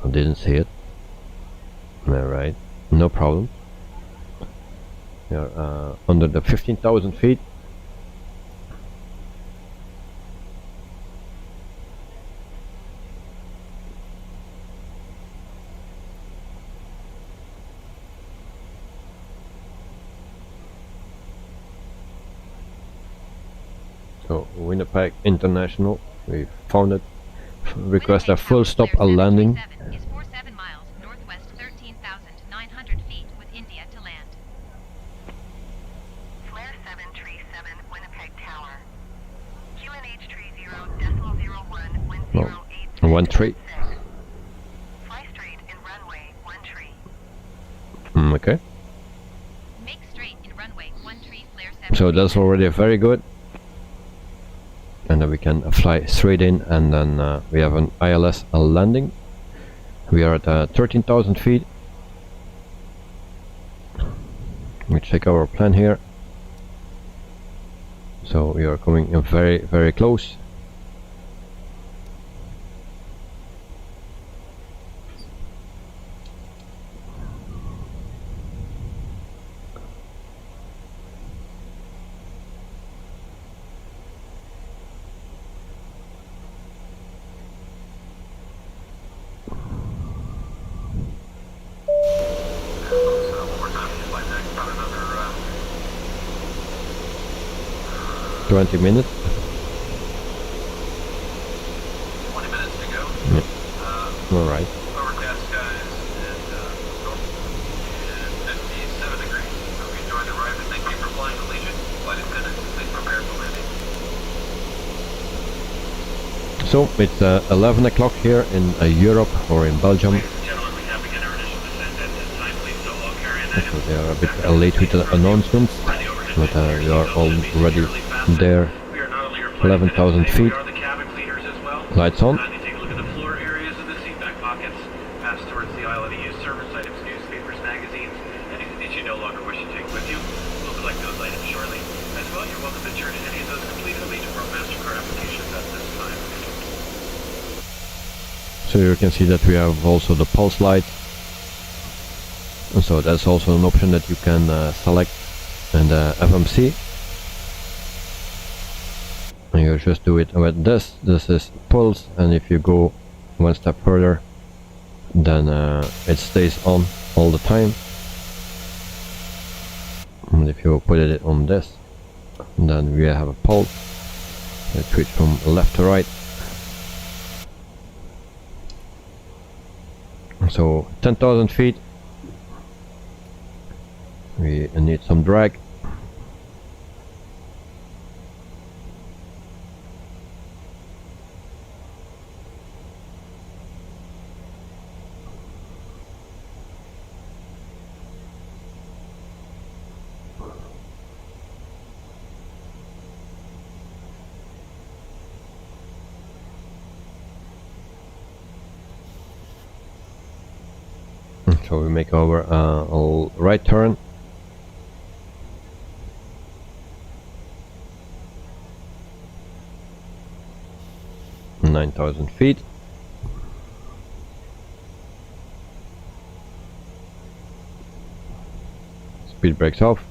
A: I didn't see it. Alright, no problem. We are under the 15,000 feet. So Winnipeg International, we found it. Request a full stop, a landing.
E: Is 47 miles northwest, 13,900 feet with India to land.
D: Flare 737, Winnipeg Tower. QNH tree 0.01, wind
A: No.
D: 08.
A: 1 tree.
D: Fly straight in runway 1 tree.
A: Okay.
E: Make straight in runway 1 tree, Flare 7.
A: So that's already very good. And then we can fly straight in, and then we have an ILS landing. We are at 13,000 feet. We check our plan here. So we are coming in very, very close. 20 minutes.
B: 20 minutes to go.
A: Alright.
B: Overcast skies and 57 degrees. So we enjoyed the ride and thank you for flying the Legion. Flight attendants, please prepare for landing.
A: So it's 11 o'clock here in Europe or in Belgium.
B: Ladies and gentlemen, we have begun our initial descent at this time. Please don't all carry on
A: So they are a bit late with the announcements, but we are already there. 11,000 feet. Lights on.
B: Take a look at the floor areas of the seatback pockets. Pass towards the aisle of the used service items, newspapers, magazines, anything that you no longer wish to take with you. We'll collect those items shortly. As well, you're welcome to turn in any of those completed Legion or MasterCard applications at this time.
A: So you can see that we have also the pulse light. And so that's also an option that you can select in the FMC. And you just do it with this. This is pulse, and if you go one step further, then it stays on all the time. And if you put it on this, then we have a pulse. Let's switch from left to right. So 10,000 feet. We need some drag. So we make our right turn. (9,000 feet). Speed brakes off.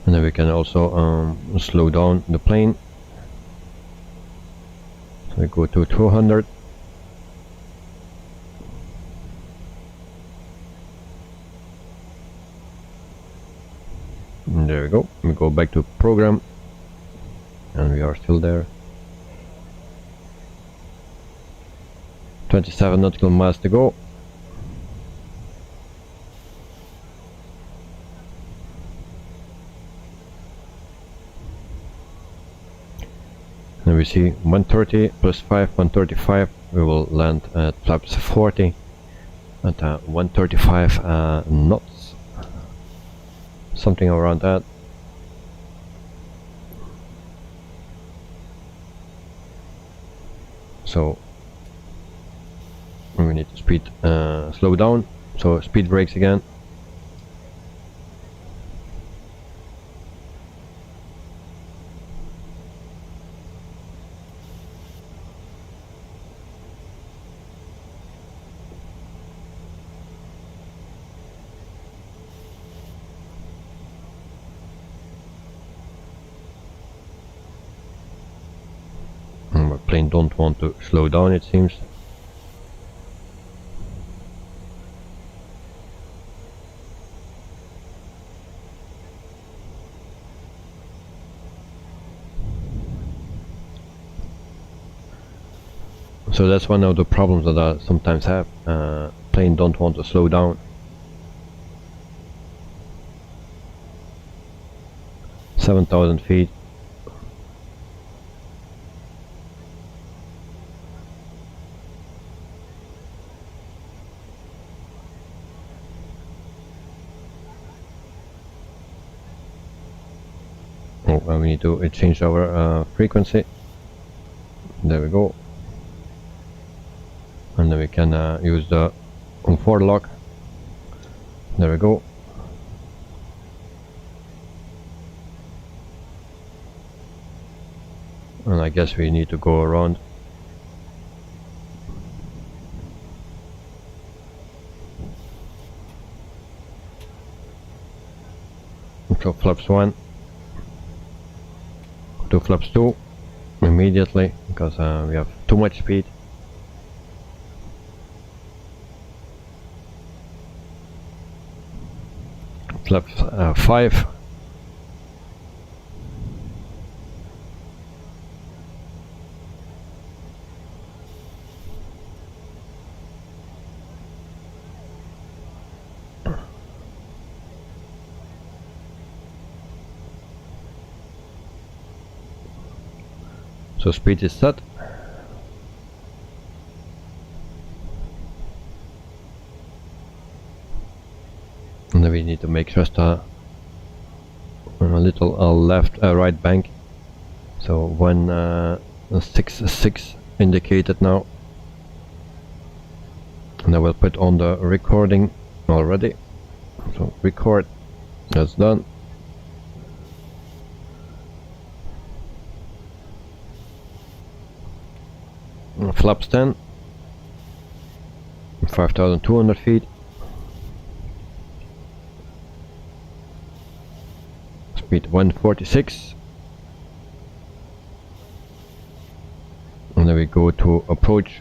A: And then we can also slow down the plane. So we go to 200. And there we go. We go back to program, and we are still there. 27 nautical miles to go. And we see 130 plus 5, 135. We will land at flaps 40 at 135 knots, something around that. So we need to speed slow down. So speed brakes again. Plane don't want to slow down, it seems. So that's one of the problems that I sometimes have. Plane don't want to slow down. 7,000 feet. And we need to change our frequency. There we go. And then we can use the forward lock. There we go. And I guess we need to go around. So flaps 1. to flaps 2 immediately because we have too much speed. Flaps 5. So speed is set. And then we need to make just a little left right bank. So 166 indicated now. And I will put on the recording already. So record, that's done. Flaps 10, 5,200 feet. Speed 146. And then we go to approach.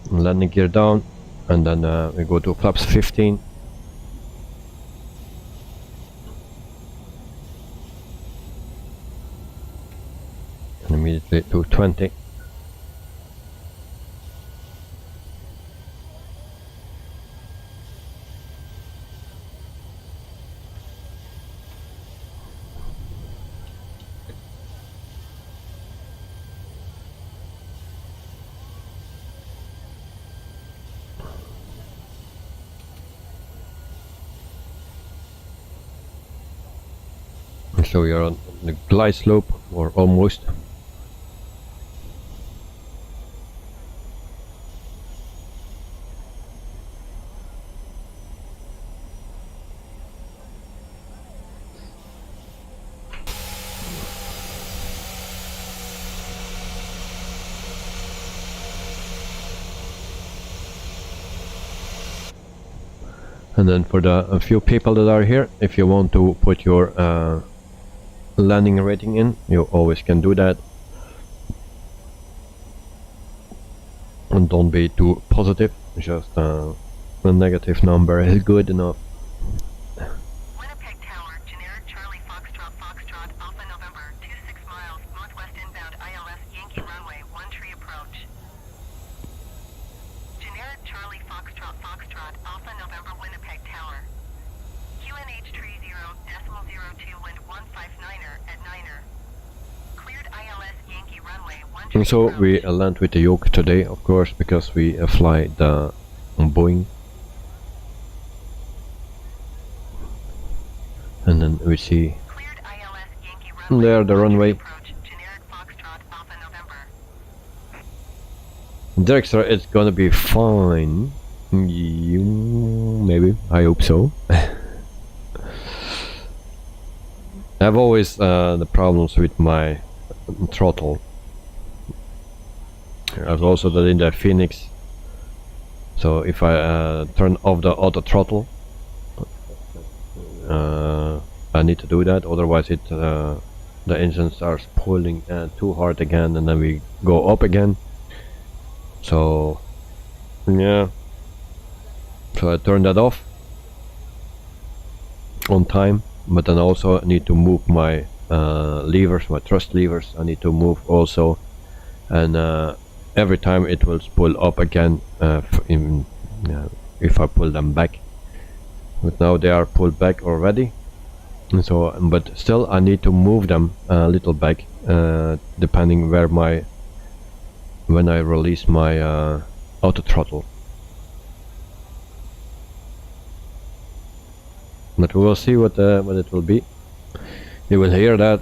A: Landing gear down. And then we go to flaps 15. And immediately to 20. So we are on the glide slope, or almost. And then for the few people that are here, if you want to put your landing rating in, you always can do that. And don't be too positive, just a negative number is good enough.
D: Winnipeg Tower, generic Charlie Foxtrot Foxtrot, Alpha November, 26 miles, northwest inbound ILS Yankee runway, 1 tree approach. Generic Charlie Foxtrot Foxtrot, Alpha November, Winnipeg Tower. QNH tree 0.02 wind 159er at 9er. Cleared ILS Yankee runway, 1 tree
A: And so
D: approach.
A: we land with the yoke today, of course, because we fly the Boeing. And then we see
D: Cleared ILS Yankee runway,
A: there the
D: 1 tree
A: runway.
D: approach, generic Foxtrot Alpha November.
A: Director, it's gonna be fine. Maybe, I hope so. I have always the problems with my throttle. I've also done in the Phoenix. So if I turn off the auto throttle, I need to do that. Otherwise, the engine starts pulling too hard again, and then we go up again. So yeah. So I turn that off on time, but then also I need to move my levers, my thrust levers. I need to move also, and every time it will pull up again if I pull them back. But now they are pulled back already, and so but still I need to move them a little back depending where when I release my auto throttle. But we will see what it will be. You will hear that.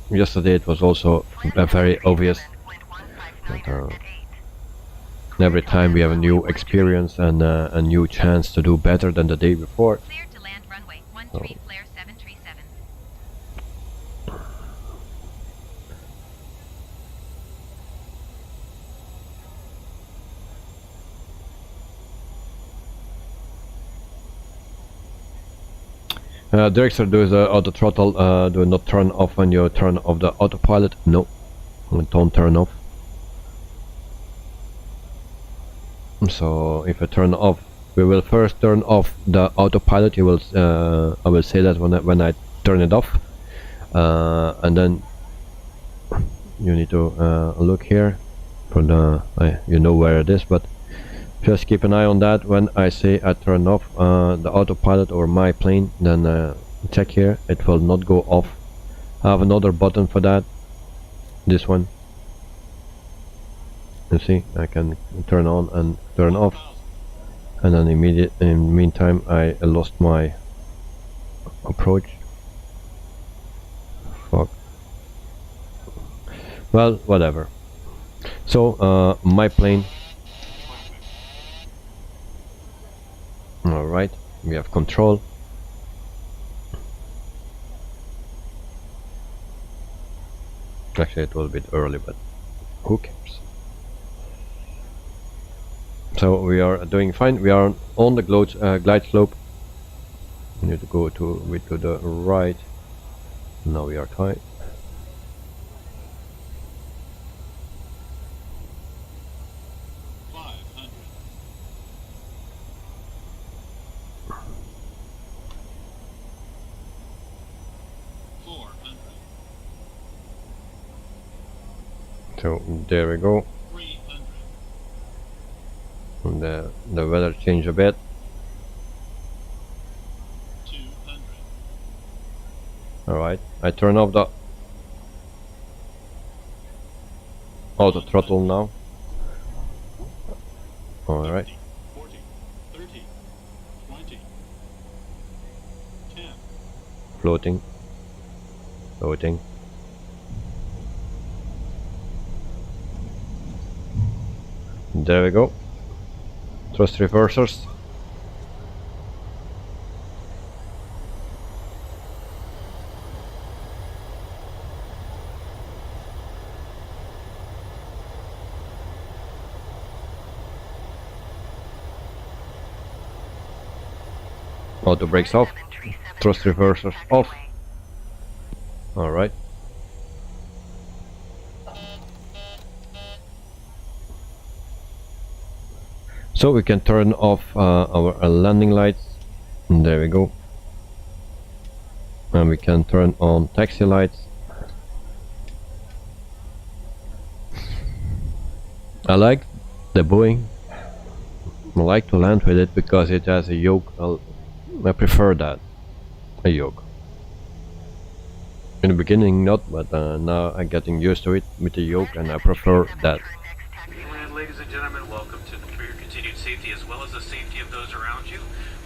A: Yesterday it was also very obvious. But, every time we have a new experience and a new chance to do better than the day before.
E: Cleared to land runway 13 flare 737.
A: Director, do the auto throttle do not turn off when you turn off the autopilot? No, don't turn off. So if I turn off, we will first turn off the autopilot. You will I will say that when I turn it off, and then you need to look here for the you know where it is, but just keep an eye on that. When I say I turn off the autopilot or my plane, then check here, it will not go off. I have another button for that, this one. You see, I can turn on and turn off, and then in the meantime I lost my approach. Fuck. Well, whatever. So my plane. Alright, we have control. Actually it was a bit early, but who cares? So we are doing fine. We are on the glide slope. We need to go to the right. Now we are tight. So there we go. And the weather changed a bit.
F: 200.
A: Alright, I turn off the auto throttle now. Alright.
F: 40, 30, 20, 10.
A: Floating. Floating. There we go. Thrust reversers. Auto brakes off. Thrust reversers off. Alright. So we can turn off our landing lights. And there we go. And we can turn on taxi lights. I like the Boeing. I like to land with it because it has a yoke. I prefer that. A yoke. In the beginning not, but now I'm getting used to it with the yoke and I prefer that.
B: And ladies and gentlemen, welcome for your continued safety as well as the safety of those around you.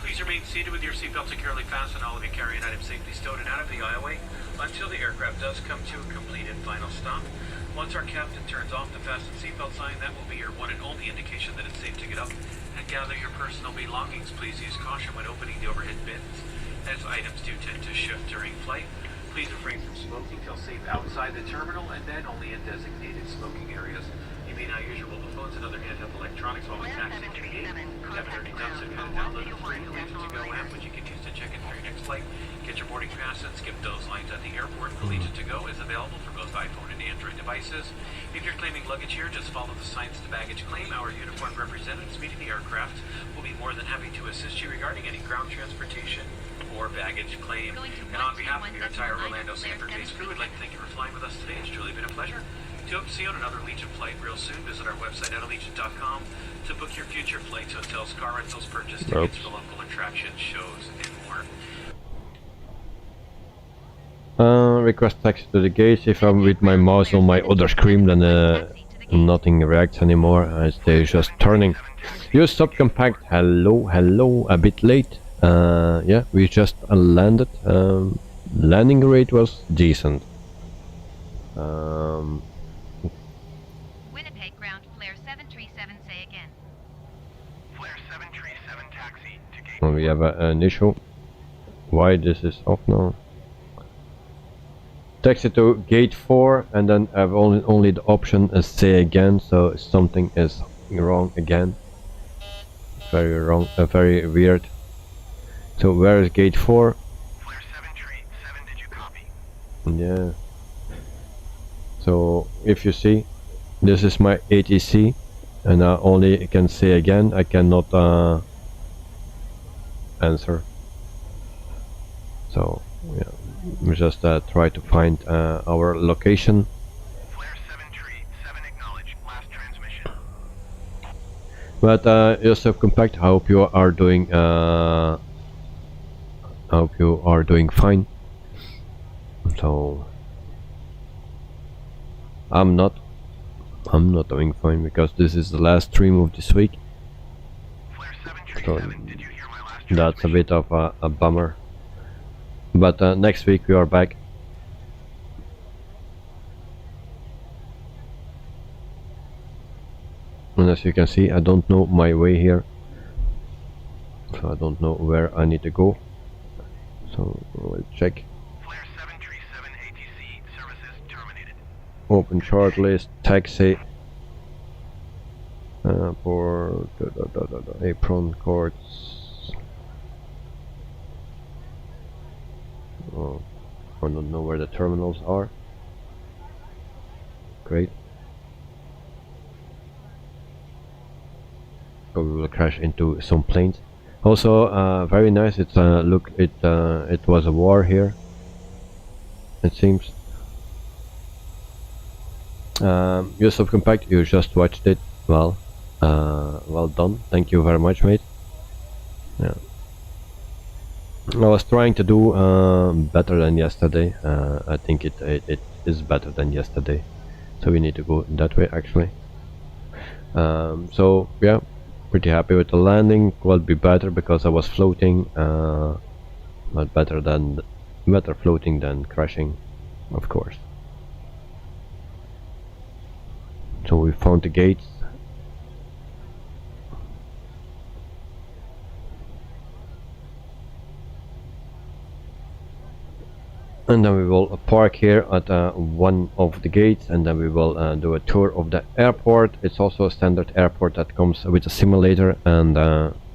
B: Please remain seated with your seatbelt securely fastened. All of you carrying items safely stowed and out of the aisleway until the aircraft does come to a complete and final stop. Once our captain turns off the fasten seatbelt sign, that will be your one and only indication that it's safe to get up and gather your personal belongings. Please use caution when opening the overhead bins, as items do tend to shift during flight. Please refrain from smoking till safe outside the terminal and then only in designated smoking areas. You may not use your mobile phones and other handheld electronics while we taxi to the gate. If you haven't already done so, you can download the free Leduc to Go app, which you can use to check in for your next flight. Get your boarding pass and skip those lines at the airport. The Leduc to Go is available for both iPhone and Android devices. If you're claiming luggage here, just follow the signs to baggage claim. Our uniformed representatives meeting the aircraft will be more than happy to assist you regarding any ground transportation or baggage claim. And on behalf of your entire Orlando Sanford-based crew, we'd like to thank you for flying with us today. It's truly been a pleasure. To hope to see you on another Legion flight real soon. Visit our website at allegiant.com to book your future flights, hotels, car rentals, purchase tickets for local attractions, shows, and more.
A: Request taxi to the gate. If I'm with my mouse on my other screen, then nothing reacts anymore. They're just turning. Use subcompact. Hello, hello. A bit late. Yeah, we just landed. Landing rate was decent.
E: Winnipeg ground, flare 737, say again.
C: Flare 737 taxi to gate.
A: We have an issue. Why this is off now? Taxi to gate 4, and then I have only the option say again, so something is wrong again. Very wrong, very weird. So where is gate 4?
C: Flare
A: Yeah. So if you see, this is my ATC, and I only can say again, I cannot answer. So yeah, we just try to find our location.
C: Flare 7 tree, 7 acknowledge, last transmission.
A: But Joseph Compact, I hope you are doing fine. So I'm not doing fine because this is the last stream of this week.
C: Flare 7 tree,
A: So
C: 7, did you hear my last
A: that's a
C: transmission?
A: bit of a bummer. But next week we are back. And as you can see, I don't know my way here. So I don't know where I need to go. So we'll check.
C: Flare 7 tree, 7 ATC, services terminated.
A: Open chart list, taxi. For apron cords. Oh, I don't know where the terminals are. Great. So we will crash into some planes. Also, very nice. It's look. It was a war here. It seems. Yusuf Compact, you just watched it. Well, well done. Thank you very much, mate. Yeah. I was trying to do better than yesterday. I think it is better than yesterday. So we need to go that way actually. So yeah, pretty happy with the landing. Will be better because I was floating, but better floating than crashing, of course. So we found the gates. And then we will park here at one of the gates, and then we will do a tour of the airport. It's also a standard airport that comes with a simulator, and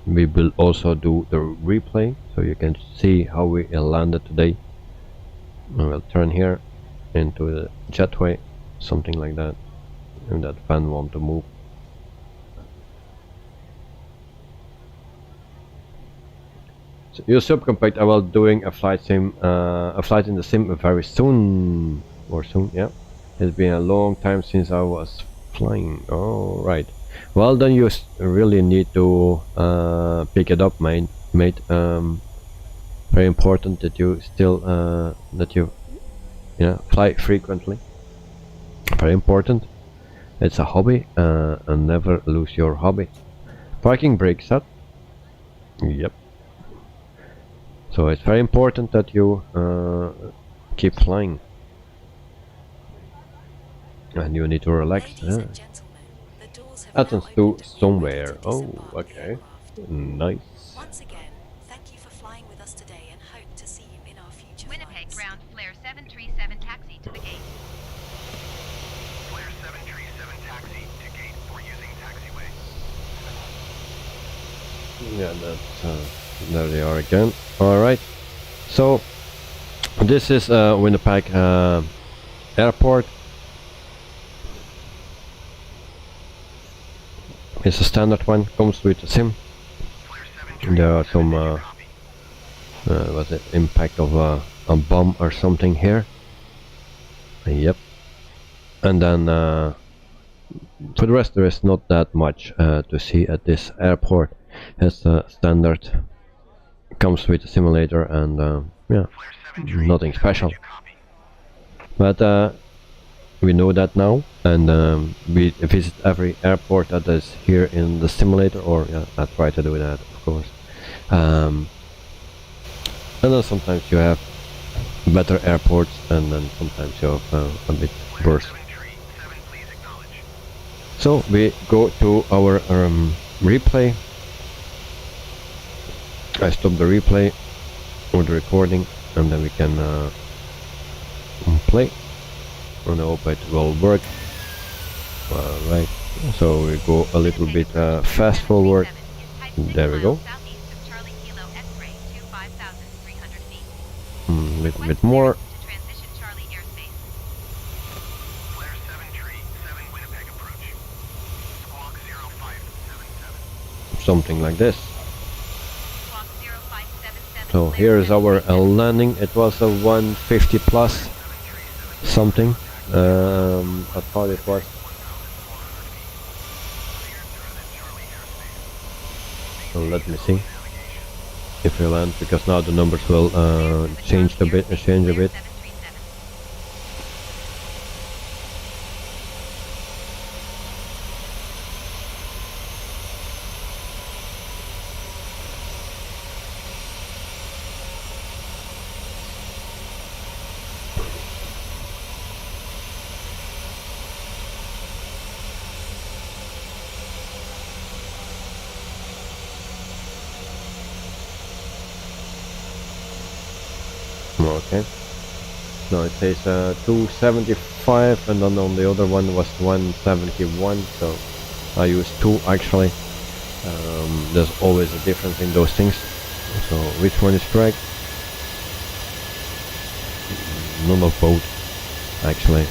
A: we will also do the replay, so you can see how we landed today. And we'll turn here into the jetway, something like that, if that fan wants to move. So your subcompact, I will doing a flight in the sim very soon, yeah. It's been a long time since I was flying. All right. Well, then you really need to pick it up, mate. Very important that you still fly frequently. Very important. It's a hobby, and never lose your hobby. Parking brake set. Yep. So it's very important that you keep flying, and you need to relax. Athens to somewhere. Oh, okay, nice.
G: Once again, thank you for flying with us today, and hope to see you in our future
E: Winnipeg
G: flights.
E: ground flare 737 taxi to the gate.
C: Flare 7 tree, 7 taxi to gate for using taxiway.
A: Yeah, that's there they are again. All right. So this is Winnipeg airport. It's a standard one, comes with a sim. There are some was it impact of a bomb or something here. Yep. And then for the rest there is not that much to see at this airport. It's a standard, comes with a simulator, and yeah, nothing special. But we know that now, and we visit every airport that is here in the simulator, or yeah, I try to do that, of course. And then sometimes you have better airports, and then sometimes you have a bit worse. So we go to our replay. I stop the replay or the recording, and then we can play. And I hope it will work. Alright, so we go a little bit fast forward. There we go. A little bit more. something like this.
E: Squawk 0577
A: So
E: Flare
A: here is our
E: 737.
A: landing. It was a 150 plus something. I thought it was. So let me see if we land, because now the numbers will change a bit.
E: Flare 737.
A: Okay. No, it says 275, and then on the other one was 171. So I used 2 actually. There's always a difference in those things. So which one is correct? None of both actually.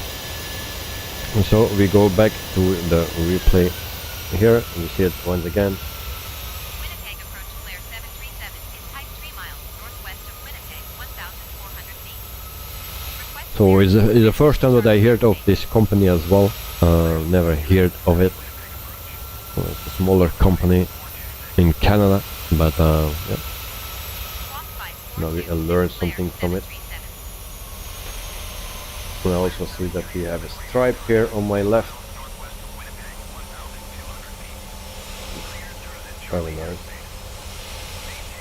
A: And so we go back to the replay here. We see it once again.
E: Winnipeg approach Flare 737 is type 3 miles northwest of Winnipeg, 1,400 feet. Request
A: So
E: clearance
A: it's
E: to
A: the first time that I heard of
E: airspace.
A: this company as well. Never heard of it. Well, it's a smaller company in Canada, but yeah.
E: Squawk 542
A: Now we learned
E: Flare
A: something from it.
E: 737.
A: I also see that we have a stripe here on my left. Very nice.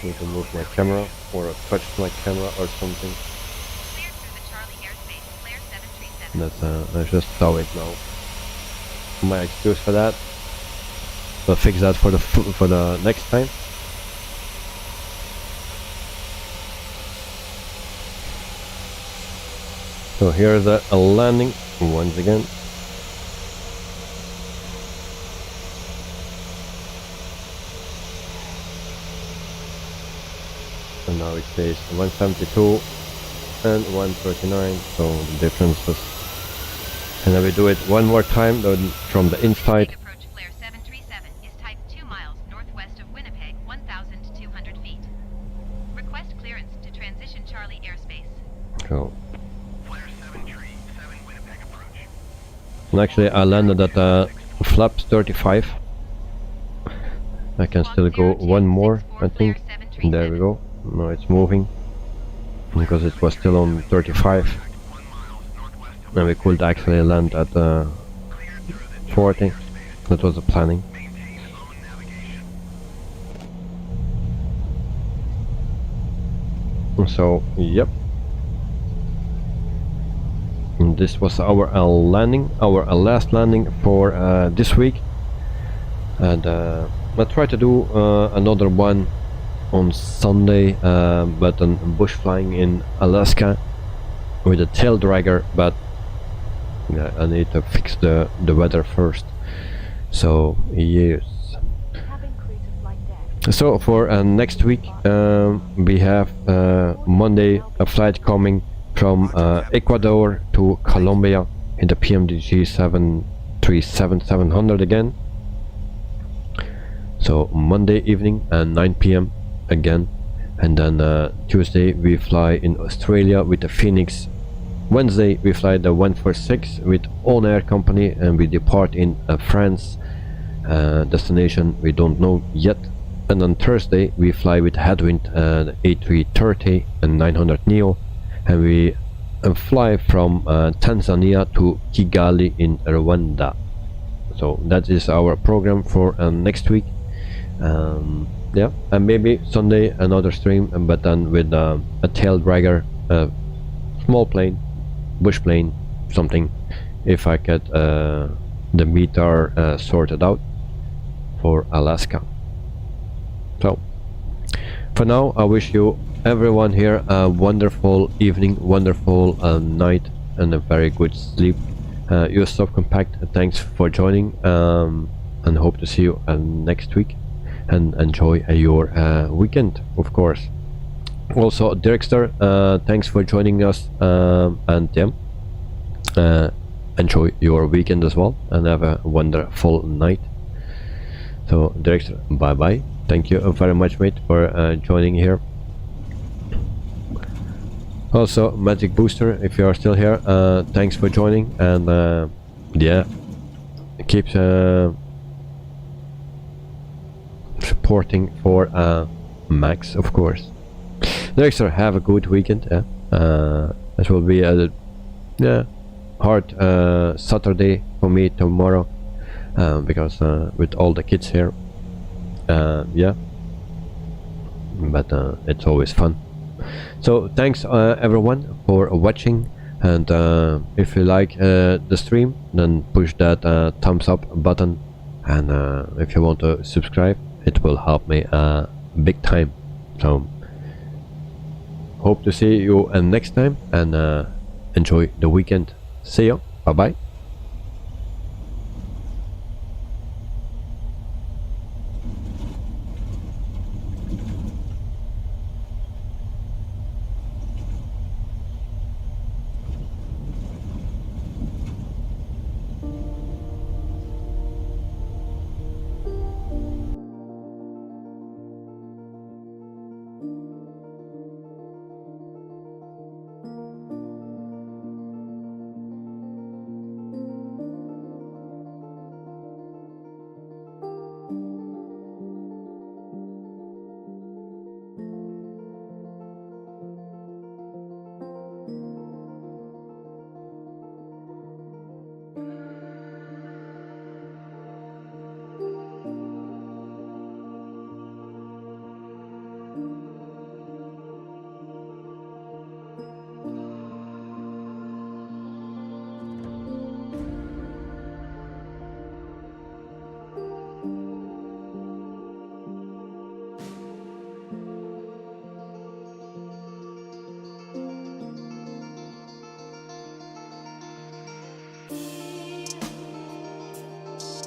A: Need to move my camera, or touch my camera or something.
E: Cleared through the Charlie airspace, Flare 737.
A: That's I just saw it now. My excuse for that. We'll fix that for the next time. So here's a landing once again. And now it says 172 and 139, so the differences. And then we do it one more time, then from the inside.
E: Winnipeg approach Flare 737 is type 2 miles northwest of Winnipeg, 1,200 feet. Request clearance to transition Charlie airspace.
A: So,
C: Flare 737 Winnipeg approach.
A: and actually I landed at flaps 35. I can still go one more, I think. And there we go. Now it's moving, because it was still on 35. And we could actually land at 40. That was the planning. So, yep. And this was our landing, our last landing for this week. And I'll try to do another one on Sunday, but on bush flying in Alaska with a tail dragger, but yeah, I need to fix the weather first. So yes. So for next week we have Monday a flight coming from Ecuador to Colombia in the Pmdg 737-700 again. So Monday evening and 9 p.m. again, and then Tuesday we fly in Australia with the Phoenix. Wednesday we fly the 146 with On Air Company, and we depart in France. Destination we don't know yet. And on Thursday we fly with Headwind the A330 and 900 Neo, and we fly from Tanzania to Kigali in Rwanda. So that is our program for next week. Yeah, and maybe Sunday another stream, but then with a tail dragger, small plane, bush plane, something, if I get the meter sorted out for Alaska. So for now I wish you everyone here a wonderful evening, wonderful night, and a very good sleep. Your Subcompact, thanks for joining, and hope to see you next week, and enjoy your weekend, of course. Also Dirkster, thanks for joining us, and yeah, enjoy your weekend as well, and have a wonderful night. So Director, bye bye. Thank you very much, mate, for joining here. Also Magic Booster, if you are still here, thanks for joining, and yeah, keep supporting for Max, of course. Director, have a good weekend. It will be a hard Saturday for me tomorrow, because with all the kids here, yeah, but it's always fun. So thanks everyone for watching, and if you like the stream, then push that thumbs up button, and if you want to subscribe, it will help me big time. So hope to see you next time, and enjoy the weekend. See you. Bye bye.